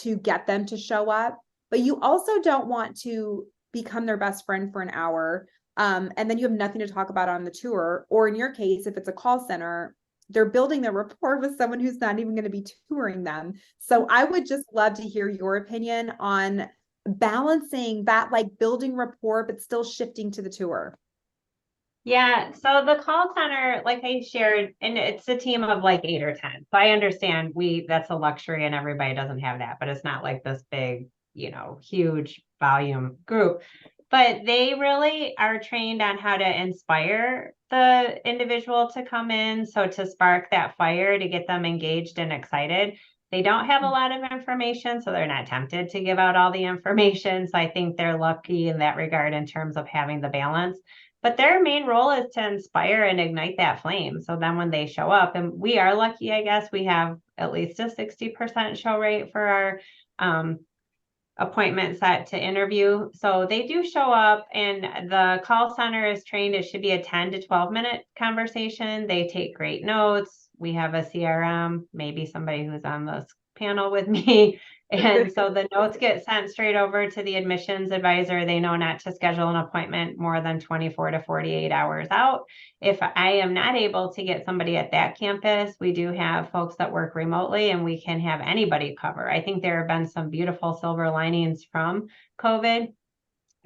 to get them to show up, but you also don't want to become their best friend for an hour. And then you have nothing to talk about on the tour, or in your case, if it's a call center, they're building their rapport with someone who's not even going to be touring them. So I would just love to hear your opinion on balancing that, like building rapport, but still shifting to the tour. Yeah, so the call center, like I shared, and it's a team of like 8 or 10. So I understand that's a luxury and everybody doesn't have that, but it's not like this big, huge volume group. But they really are trained on how to inspire the individual to come in. So to spark that fire, to get them engaged and excited. They don't have a lot of information, so they're not tempted to give out all the information. So I think they're lucky in that regard in terms of having the balance. But their main role is to inspire and ignite that flame. So then when they show up, and we are lucky, I guess, we have at least a 60% show rate for our appointment set to interview. So they do show up, and the call center is trained. It should be a 10 to 12-minute conversation. They take great notes. We have a CRM, maybe somebody who's on this panel with me. And so the notes get sent straight over to the admissions advisor. They know not to schedule an appointment more than 24 to 48 hours out. If I am not able to get somebody at that campus, we do have folks that work remotely and we can have anybody cover. I think there have been some beautiful silver linings from COVID.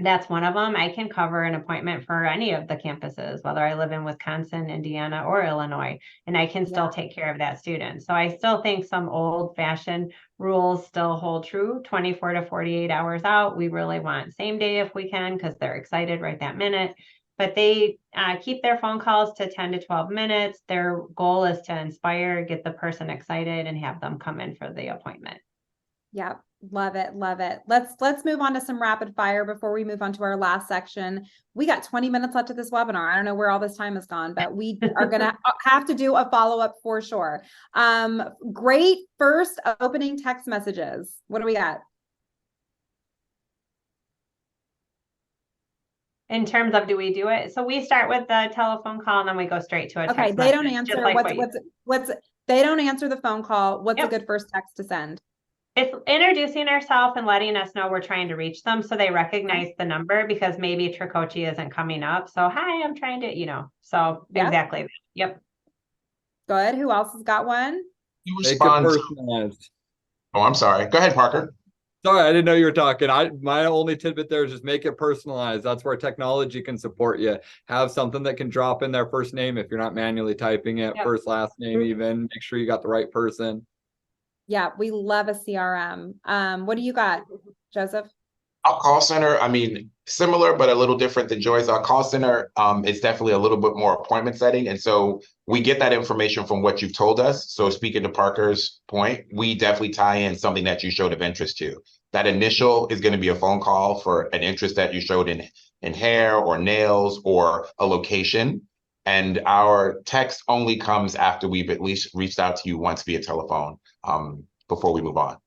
That's one of them. I can cover an appointment for any of the campuses, whether I live in Wisconsin, Indiana, or Illinois, and I can still take care of that student. So I still think some old-fashioned rules still hold true. 24 to 48 hours out. We really want same day if we can, because they're excited right that minute. But they keep their phone calls to 10 to 12 minutes. Their goal is to inspire, get the person excited, and have them come in for the appointment. Yeah, love it, love it. Let's move on to some rapid fire before we move on to our last section. We got 20 minutes left of this webinar. I don't know where all this time has gone, but we are gonna have to do a follow-up for sure. Great first opening text messages. What do we got? In terms of, do we do it? So we start with the telephone call and then we go straight to a text Okay, they don't message, just answer. like They don't answer the phone call. What's a Yep. good first text to send? It's introducing ourselves and letting us know we're trying to reach them so they recognize the number, because maybe Tricoci isn't coming up. So, hi, I'm trying to, so Yep. exactly. Yep. Good. Who else has got one? You Make it respond. personalized. Oh, I'm sorry. Go ahead, Parker. Sorry, I didn't know you were talking. My only tidbit there is just make it personalized. That's where technology can support you. Have something that can drop in their first name if you're not manually typing it, Yep. first, last name even. Make sure you got the right person. Yeah, we love a CRM. What do you got, Joseph? Our call center, I mean, similar, but a little different than Joy's. Our call center is definitely a little bit more appointment setting. And so we get that information from what you've told us. So speaking to Parker's point, we definitely tie in something that you showed of interest to. That initial is going to be a phone call for an interest that you showed in hair or nails or a location. And our text only comes after we've at least reached out to you once via telephone before we move on.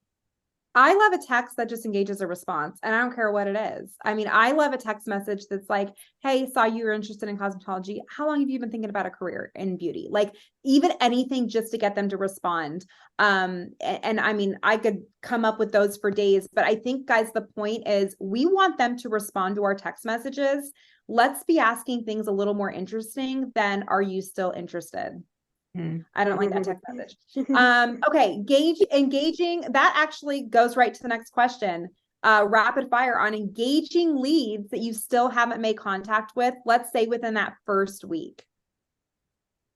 I love a text that just engages a response, and I don't care what it is. I mean, I love a text message that's like, hey, saw you were interested in cosmetology. How long have you been thinking about a career in beauty? Like, even anything just to get them to respond. And I mean, I could come up with those for days, but I think, guys, the point is we want them to respond to our text messages. Let's be asking things a little more interesting than, are you still interested? I don't like that text message. Okay, engaging, that actually goes right to the next question. Rapid fire on engaging leads that you still haven't made contact with, let's say within that first week.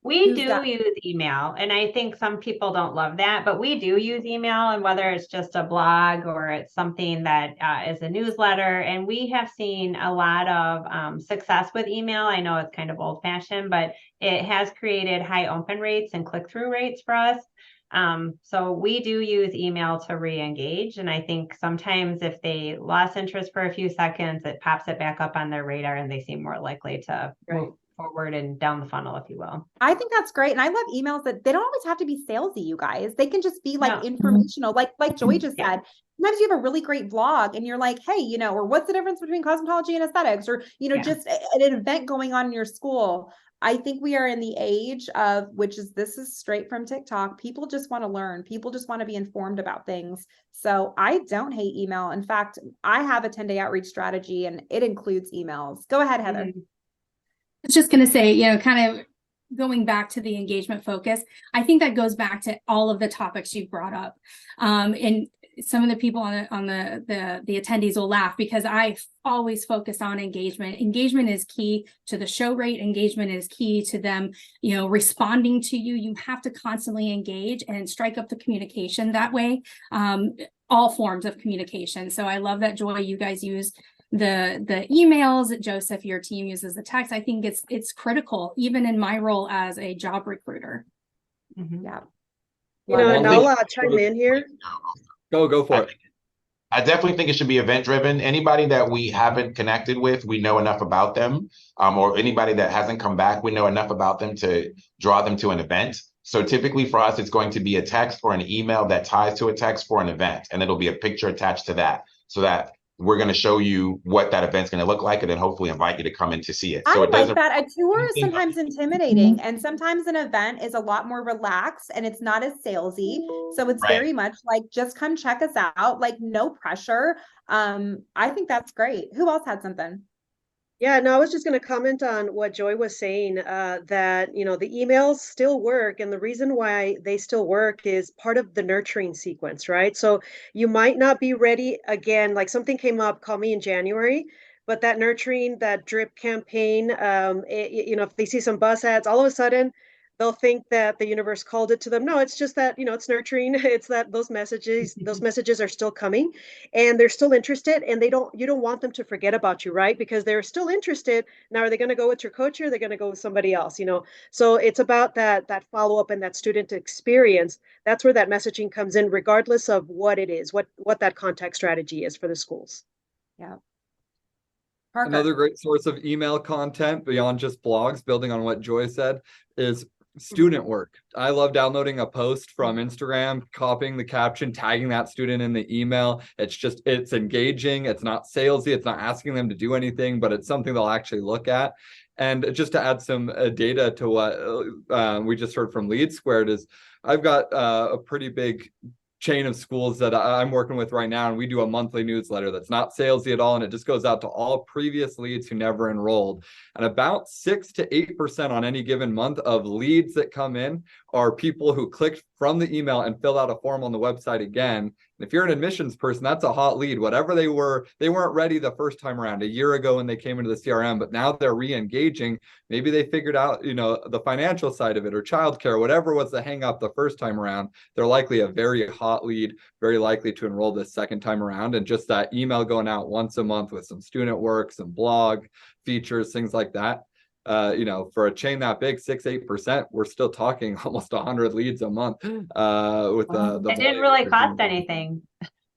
We do use email, and I think some people don't love that, but we do use email, and whether it's just a blog or it's something that is a newsletter, and we have seen a lot of success with email. I know it's kind of old fashioned, but it has created high open rates and click-through rates for us. So we do use email to re-engage, and I think sometimes if they lost interest for a few seconds, it pops it back up on their radar and they seem more likely to move forward and down the funnel, if you will. I think that's great. And I love emails that they don't always have to be salesy, you guys. They can just be like informational, like Joy just said. Sometimes you have a really great vlog and you're like, hey, or what's the difference between cosmetology and aesthetics, or, just an event going on in your school. I think we are in the age of, this is straight from TikTok. People just want to learn. People just want to be informed about things. So I don't hate email. In fact, I have a 10-day outreach strategy and it includes emails. Go ahead, Heather. I was just going to say, kind of going back to the engagement focus, I think that goes back to all of the topics you brought up. And some of the people on the attendees will laugh because I always focus on engagement. Engagement is key to the show rate. Engagement is key to them, responding to you. You have to constantly engage and strike up the communication that way. All forms of communication. So I love that, Joy, you guys use the emails. Joseph, your team uses the text. I think it's critical, even in my role as a job recruiter. Yeah. And I'll chime in here. Go for it. I definitely think it should be event driven. Anybody that we haven't connected with, we know enough about them, or anybody that hasn't come back, we know enough about them to draw them to an event. So typically for us, it's going to be a text or an email that ties to a text for an event, and it'll be a picture attached to that, so that we're going to show you what that event's going to look like, and then hopefully invite you to come in to see it. So I like that. A tour is sometimes intimidating, and sometimes an event is a lot more relaxed and it's not as salesy. So it's very much like, just come check us out, like no pressure. I think that's great. Who else had something? Yeah, no, I was just going to comment on what Joy was saying, that, the emails still work. And the reason why they still work is part of the nurturing sequence, right? So you might not be ready again, like something came up, call me in January, but that nurturing, that drip campaign, if they see some bus ads, all of a sudden they'll think that the universe called it to them. No, it's just that, it's nurturing. It's that those messages are still coming and they're still interested, and you don't want them to forget about you, right? Because they're still interested. Now, are they going to go with your coach, or are they going to go with somebody else? So it's about that follow-up and that student experience. That's where that messaging comes in, regardless of what it is, what that contact strategy is for the schools. Yeah. Parker. Another great source of email content beyond just blogs, building on what Joy said, is student work. I love downloading a post from Instagram, copying the caption, tagging that student in the email. It's engaging. It's not salesy. It's not asking them to do anything, but it's something they'll actually look at. And just to add some data to what we just heard from Lead Squared, is I've got a pretty big chain of schools that I'm working with right now, and we do a monthly newsletter that's not salesy at all, and it just goes out to all previous leads who never enrolled. And about 6 to 8% on any given month of leads that come in are people who clicked from the email and filled out a form on the website again. And if you're an admissions person, that's a hot lead. Whatever they weren't ready the first time around, a year ago when they came into the CRM, but now they're re-engaging. Maybe they figured out, the financial side of it or childcare, whatever was the hang up the first time around. They're likely a very hot lead, very likely to enroll this second time around. And just that email going out once a month with some student work, some blog features, things like that. For a chain that big, 6-8%, we're still talking almost 100 leads a month. With it didn't really cost anything.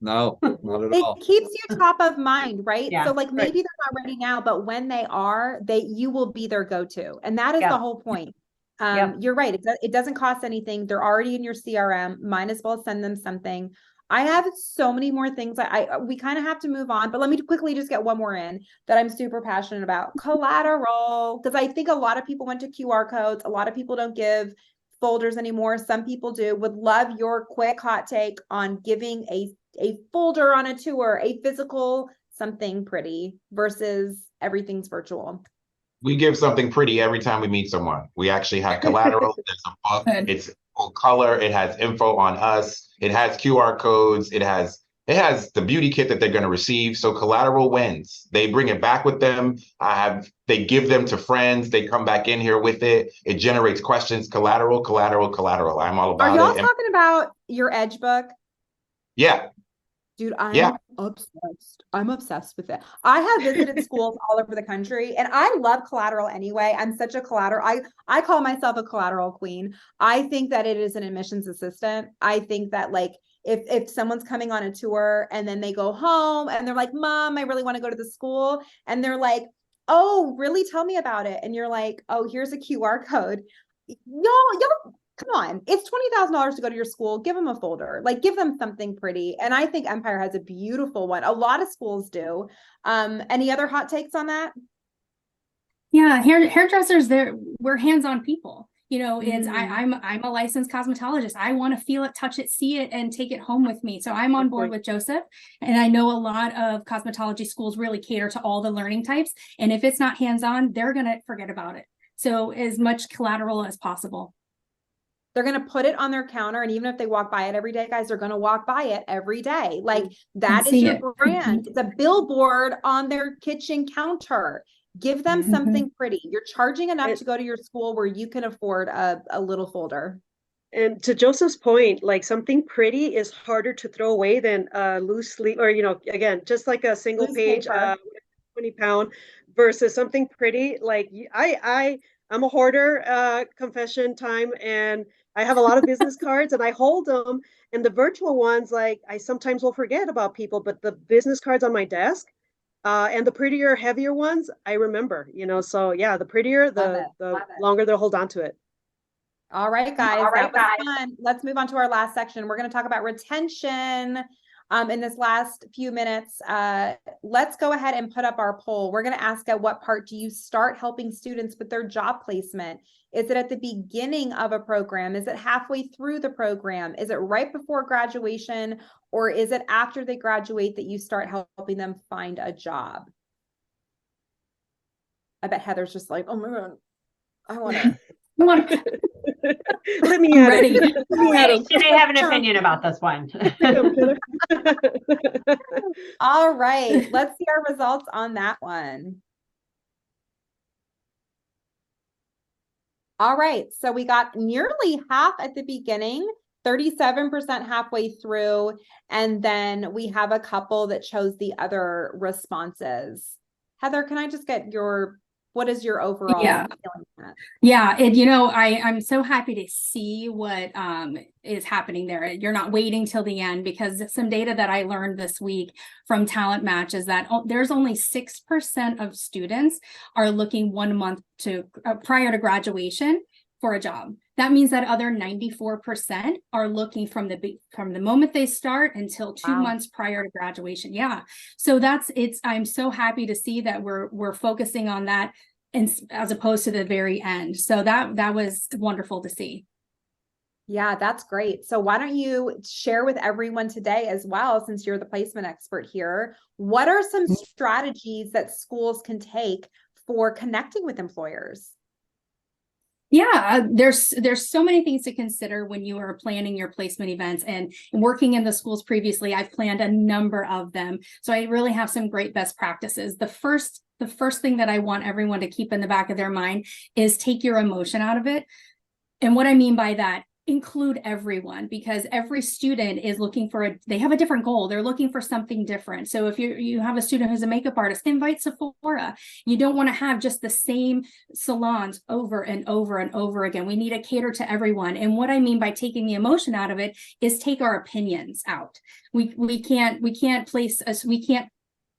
No, not at all. It keeps you top of mind, right? Yeah. So like maybe they're not ready now, but when they are, you will be their go-to. And that is the whole point. You're right. It doesn't cost anything. They're already in your CRM. Might as well send them something. I have so many more things. We kind of have to move on, but let me quickly just get one more in that I'm super passionate about. Collateral, because I think a lot of people went to QR codes. A lot of people don't give folders anymore. Some people do. Would love your quick hot take on giving a folder on a tour, a physical something pretty versus everything's virtual. We give something pretty every time we meet someone. We actually have collateral. There's a book. It's full color. It has info on us. It has QR codes. It has the beauty kit that they're going to receive. So collateral wins. They bring it back with them. They give them to friends. They come back in here with it. It generates questions. Collateral. I'm all about it. Are y'all talking about your Edge book? Yeah. Dude, I'm obsessed. I'm obsessed with it. I have visited schools all over the country, and I love collateral anyway. I'm such a collateral. I call myself a collateral queen. I think that it is an admissions assistant. I think that like if someone's coming on a tour and then they go home and they're like, Mom, I really want to go to the school. And they're like, oh, really? Tell me about it. And you're like, oh, here's a QR code. Y'all, come on, it's $20,000 to go to your school. Give them a folder, like give them something pretty. And I think Empire has a beautiful one. A lot of schools do. Any other hot takes on that? Yeah, hairdressers, we're hands-on people. I'm a licensed cosmetologist. I want to feel it, touch it, see it, and take it home with me. So I'm on board with Joseph. And I know a lot of cosmetology schools really cater to all the learning types. And if it's not hands-on, they're going to forget about it. So as much collateral as possible. They're going to put it on their counter. And even if they walk by it every day, guys, they're going to walk by it every day. Like that is see your it. brand. It's a billboard on their kitchen counter. Give them Mhm. something pretty. You're charging enough It- to go to your school where you can afford a little folder. And to Joseph's point, like something pretty is harder to throw away than loose sleeve, or again, just like a single Loose page, paper. 20 pound versus something pretty. Like I'm a hoarder, confession time, and I have a lot of business cards and I hold them. And the virtual ones, like I sometimes will forget about people, but the business cards on my desk, and the prettier, heavier ones, I remember. So yeah, the prettier, Love the it. the Love it. longer they'll hold on to it. All right, guys, that was fun. Let's move on to our last section. We're going to talk about retention in this last few minutes. Let's go ahead and put up our poll. We're going to ask, at what part do you start helping students with their job placement? Is it at the beginning of a program? Is it halfway through the program? Is it right before graduation? Or is it after they graduate that you start helping them find a job? I bet Heather's just like, oh my God, I want to. Let me I'm at ready. it. Let me at 'em. Should I have an opinion about this one? All right, let's see our results on that one. All right, so we got nearly half at the beginning, 37% halfway through, and then we have a couple that chose the other responses. Heather, can I just get what is your overall Yeah. feeling on that? Yeah, I'm so happy to see what is happening there. You're not waiting till the end, because some data that I learned this week from Talent Match is that there's only 6% of students are looking 1 month to prior to graduation for a job. That means that other 94% are looking from the moment they start until 2 Wow. months prior to graduation. Yeah. So I'm so happy to see that we're focusing on that, and as opposed to the very end. So that was wonderful to see. Yeah, that's great. So why don't you share with everyone today as well, since you're the placement expert here, what are some strategies that schools can for connecting with employers? Yeah, there's so many things to consider when you are planning your placement events, and working in the schools previously, I've planned a number of them. So I really have some great best practices. The first thing that I want everyone to keep in the back of their mind is take your emotion out of it. And what I mean by that, include everyone, because every student is looking they have a different goal. They're looking for something different. So if you have a student who's a makeup artist, invite Sephora. You don't want to have just the same salons over and over and over again. We need to cater to everyone. And what I mean by taking the emotion out of it is take our opinions out. We can't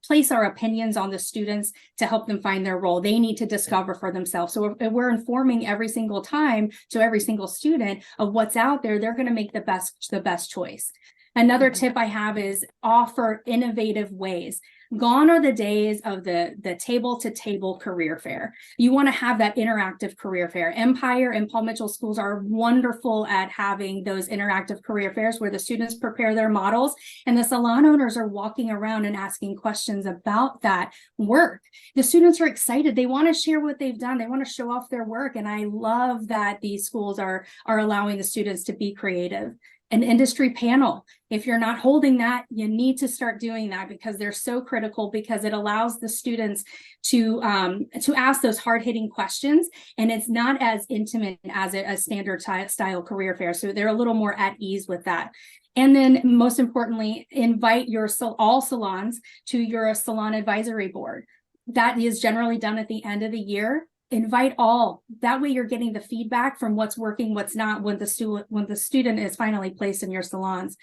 place our opinions on the students to help them find their role. They need to discover for themselves. So if we're informing every single time to every single student of what's out there, they're going to make the best choice. Another tip I have is offer innovative ways. Gone are the days of the table to table career fair. You want to have that interactive career fair. Empire and Paul Mitchell schools are wonderful at having those interactive career fairs where the students prepare their models and the salon owners are walking around and asking questions about that work. The students are excited. They want to share what they've done. They want to show off their work. And I love that these schools are allowing the students to be creative. An industry panel. If you're not holding that, you need to start doing that, because they're so critical, because it allows the students to ask those hard-hitting questions, and it's not as intimate as a standard style career fair. So they're a little more at ease with that. And then most importantly, invite all salons to your salon advisory board. That is generally done at the end of the year. Invite all. That way you're getting the feedback from what's working, what's not, when the student is finally placed in your salons.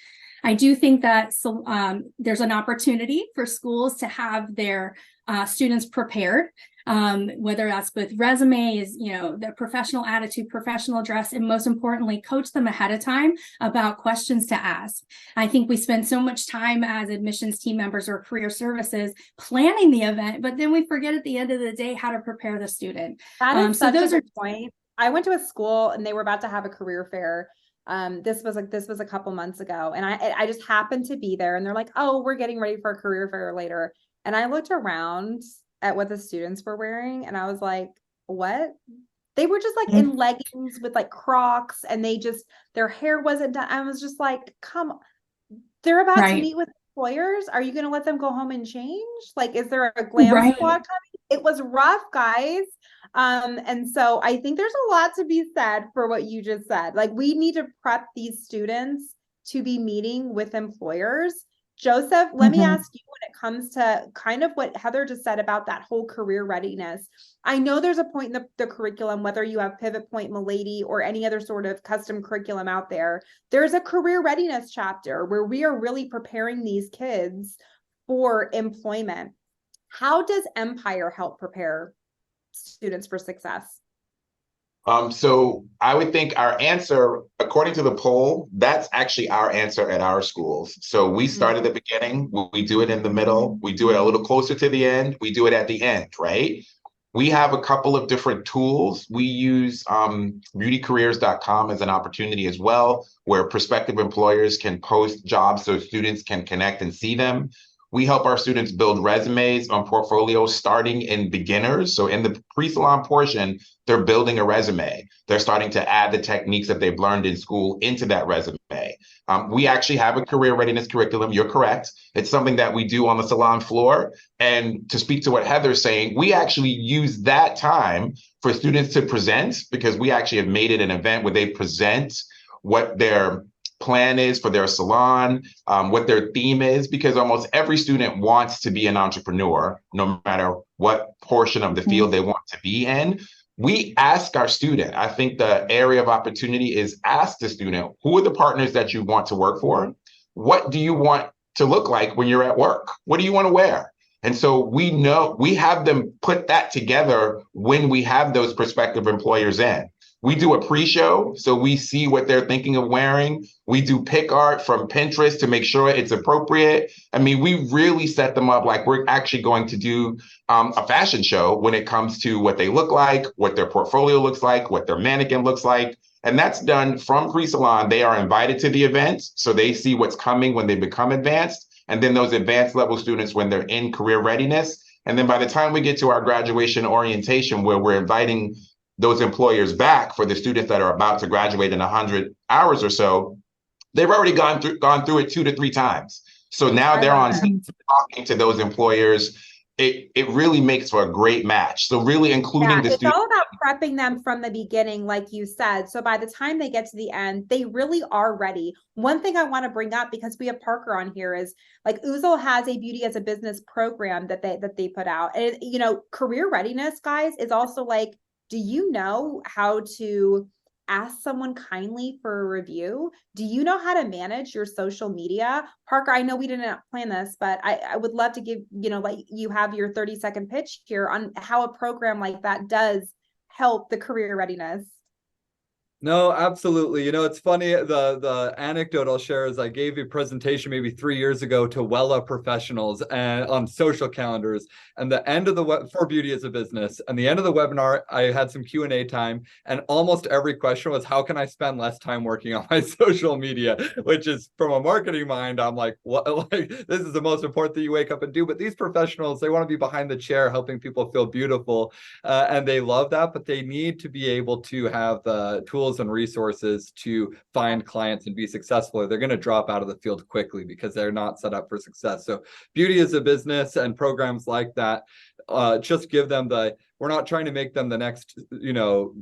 I do think that there's an opportunity for schools to have their students prepared, whether that's with resumes, the professional attitude, professional dress, and most importantly, coach them ahead of time about questions to ask. I think we spend so much time as admissions team members or career services planning the event, but then we forget at the end of the day how to prepare the student. That is So such those a are good point. I went to a school and they were about to have a career fair. This was a couple months ago, and I just happened to be there, and they're like, "Oh, we're getting ready for a career fair later." And I looked around at what the students were wearing, and I was like, "What? They were just like in leggings with like Crocs, and their hair wasn't done. I was just like, come, they're about to Right. meet with employers. Are you going to let them go home and change? Like, is there a glam squad coming? It was rough, guys. And so I think there's a lot to be said for what you just said. Like, we need to prep these students to be meeting with employers. Joseph, let me ask you, when it comes to kind of what Heather just said about that whole career readiness. I know there's a point in the curriculum, whether you have Pivot Point, Milady, or any other sort of custom curriculum out there, there's a career readiness chapter where we are really preparing these kids for employment. How does Empire help prepare students for success? So I would think our answer, according to the poll, that's actually our answer at our schools. So we start at the beginning, we do it in the middle, we do it a little closer to the end, we do it at the end, right? We have a couple of different tools. We use beautycareers.com as an opportunity as well, where prospective employers can post jobs so students can connect and see them. We help our students build resumes on portfolios starting in beginners. So in the pre-salon portion, they're building a resume. They're starting to add the techniques that they've learned in school into that resume. We actually have a career readiness curriculum. You're correct. It's something that we do on the salon floor. And to speak to what Heather's saying, we actually use that time for students to present, because we actually have made it an event where they present what their plan is for their salon, what their theme is, because almost every student wants to be an entrepreneur, no matter what portion of the field they want to be in. We ask our student, I think the area of opportunity is ask the student, who are the partners that you want to work for? What do you want to look like when you're at work? What do you want to wear? And so we know, we have them put that together when we have those prospective employers in. We do a pre-show, so we see what they're thinking of wearing. We do pick art from Pinterest to make sure it's appropriate. I mean, we really set them up like we're actually going to do a fashion show when it comes to what they look like, what their portfolio looks like, what their mannequin looks like. And that's done from pre-salon. They are invited to the event, so they see what's coming when they become advanced. And then those advanced level students when they're in career readiness. And then by the time we get to our graduation orientation, where we're inviting those employers back for the students that are about to graduate in 100 hours or so, they've already gone through it 2 to 3 times. So now they're on talking to those employers. It really makes for a great match. So really including the it's students. all about prepping them from the beginning, like you said. So by the time they get to the end, they really are ready. One thing I want to bring up, because we have Parker on here, is like Ouzel has a beauty as a business program that they put out. And you know, career readiness, guys, is also like, do you know how to ask someone kindly for a review? Do you know how to manage your social media? Parker, I know we didn't plan this, but I would love to give, you know, like you have your 30-second pitch here on how a program like that does help the career readiness. No, absolutely. You know, it's funny. The anecdote I'll share is I gave a presentation maybe 3 years ago to Wella professionals and on social calendars. And the end of the for beauty as a business. And the end of the webinar, I had some Q&A time, and almost every question was, how can I spend less time working on my social media? Which is, from a marketing mind, I'm like, what? Like, this is the most important thing you wake up and do. But these professionals, they want to be behind the chair, helping people feel beautiful, and they love that. But they need to be able to have the tools and resources to find clients and be successful, or they're going to drop out of the field quickly because they're not set up for success. So beauty as a business and programs like that just give them we're not trying to make them the next, you know,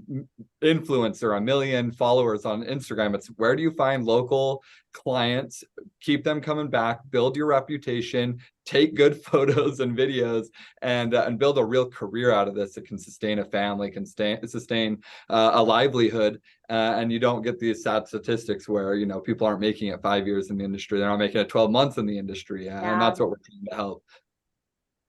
influencer, 1 million followers on Instagram. It's where do you find local clients, keep them coming back, build your reputation, take good photos and videos, and build a real career out of this that can sustain a family, can sustain a livelihood, and you don't get these sad statistics where, you know, people aren't making it 5 years in the industry, they're not making it 12 months in the industry, and that's what we're trying to help.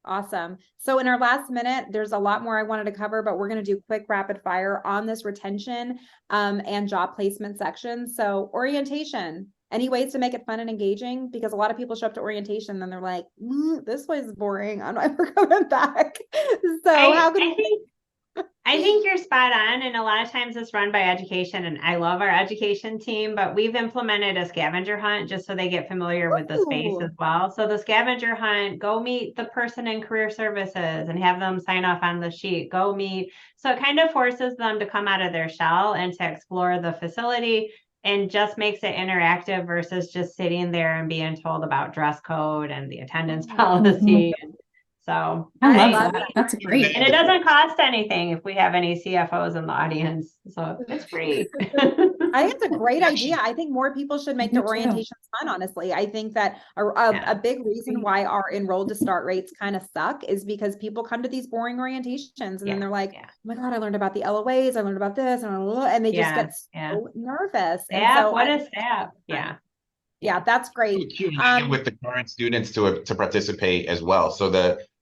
Awesome. So in our last minute, there's a lot more I wanted to cover, but we're going to do quick rapid fire on this retention and job placement section. So orientation, any ways to make it fun and engaging? Because a lot of people show up to orientation and they're like, this place is boring. I'm never coming back. So how can we I think you're spot on, and a lot of times it's run by education, and I love our education team, but we've implemented a scavenger hunt just so they get familiar with the space Ooh. as well. So the scavenger hunt, go meet the person in career services and have them sign off on the sheet, go meet. So it kind of forces them to come out of their shell and to explore the facility, and just makes it interactive versus just sitting there and being told about dress code and the attendance policy. So I love love that. That's great. and it doesn't cost anything if we have any CFOs in the audience, so it's free. I think it's a great idea. I think more people should make do their too. orientations fun, honestly. I think that Yeah. a big reason why our enrolled to start rates kind of suck is because people come to these boring orientations and Yeah, then they're like, yeah. oh my God, I learned about the LOAs, I learned about this, and they just Yeah, get yeah. so nervous. And Yeah, so what I is think that? Yeah. yeah, that's great. Accumulated with the current students to participate as well. So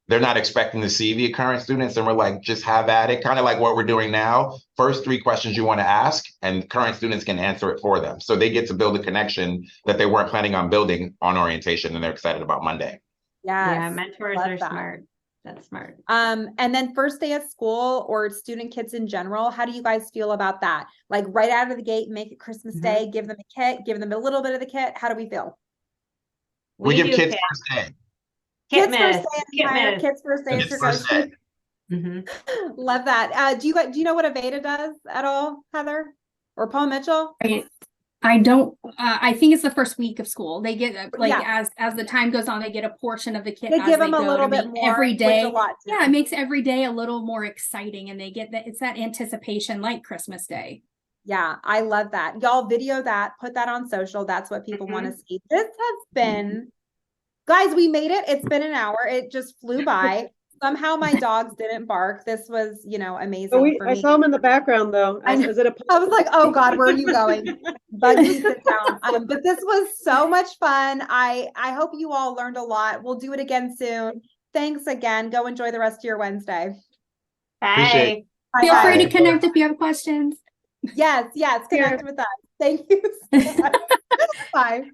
they're not expecting to see the current students, and we're like, just have at it, kind of like what we're doing now. First 3 questions you want to ask, and current students can answer it for them. So they get to build a connection that they weren't planning on building on orientation, and they're excited about Monday. Yeah, Yes. mentors love are that. smart. That's smart. And then first day of school or student kits in general, how do you guys feel about that? Like right out of the gate, make it Christmas Day, give them a kit, give them a little bit of the kit. How do we feel? We give do kids kit- first day. Kids first Kitmas, day, Empire, kitmas. kids first day. Kids is first your day. Mhm. Love that. Do you know what Aveda does at all, Heather or Paul Mitchell? I don't, I think it's the first week of school. They get like Yeah. as the time goes on, they get a portion of the kit They as give they them a go little to bit meet more every which day. a lot Yeah, do. it makes every day a little more exciting, and they get that it's that anticipation like Christmas Day. Yeah, I love that. Y'all video that, put that on social. That's what people want to see. This has been, guys, we made it. It's been an hour. It just flew by. Somehow my dogs didn't bark. This was, amazing Oh, for I me. saw him in the background though. I know. Is it a I was like, oh God, where are you going? Bugsy, sit down. But this was so much fun. I hope you all learned a lot. We'll do it again soon. Thanks again. Go enjoy the rest of your Wednesday. Appreciate Bye. Feel free to Bye. connect if you have questions. Yes, connect with us. Thank you so much. Bye.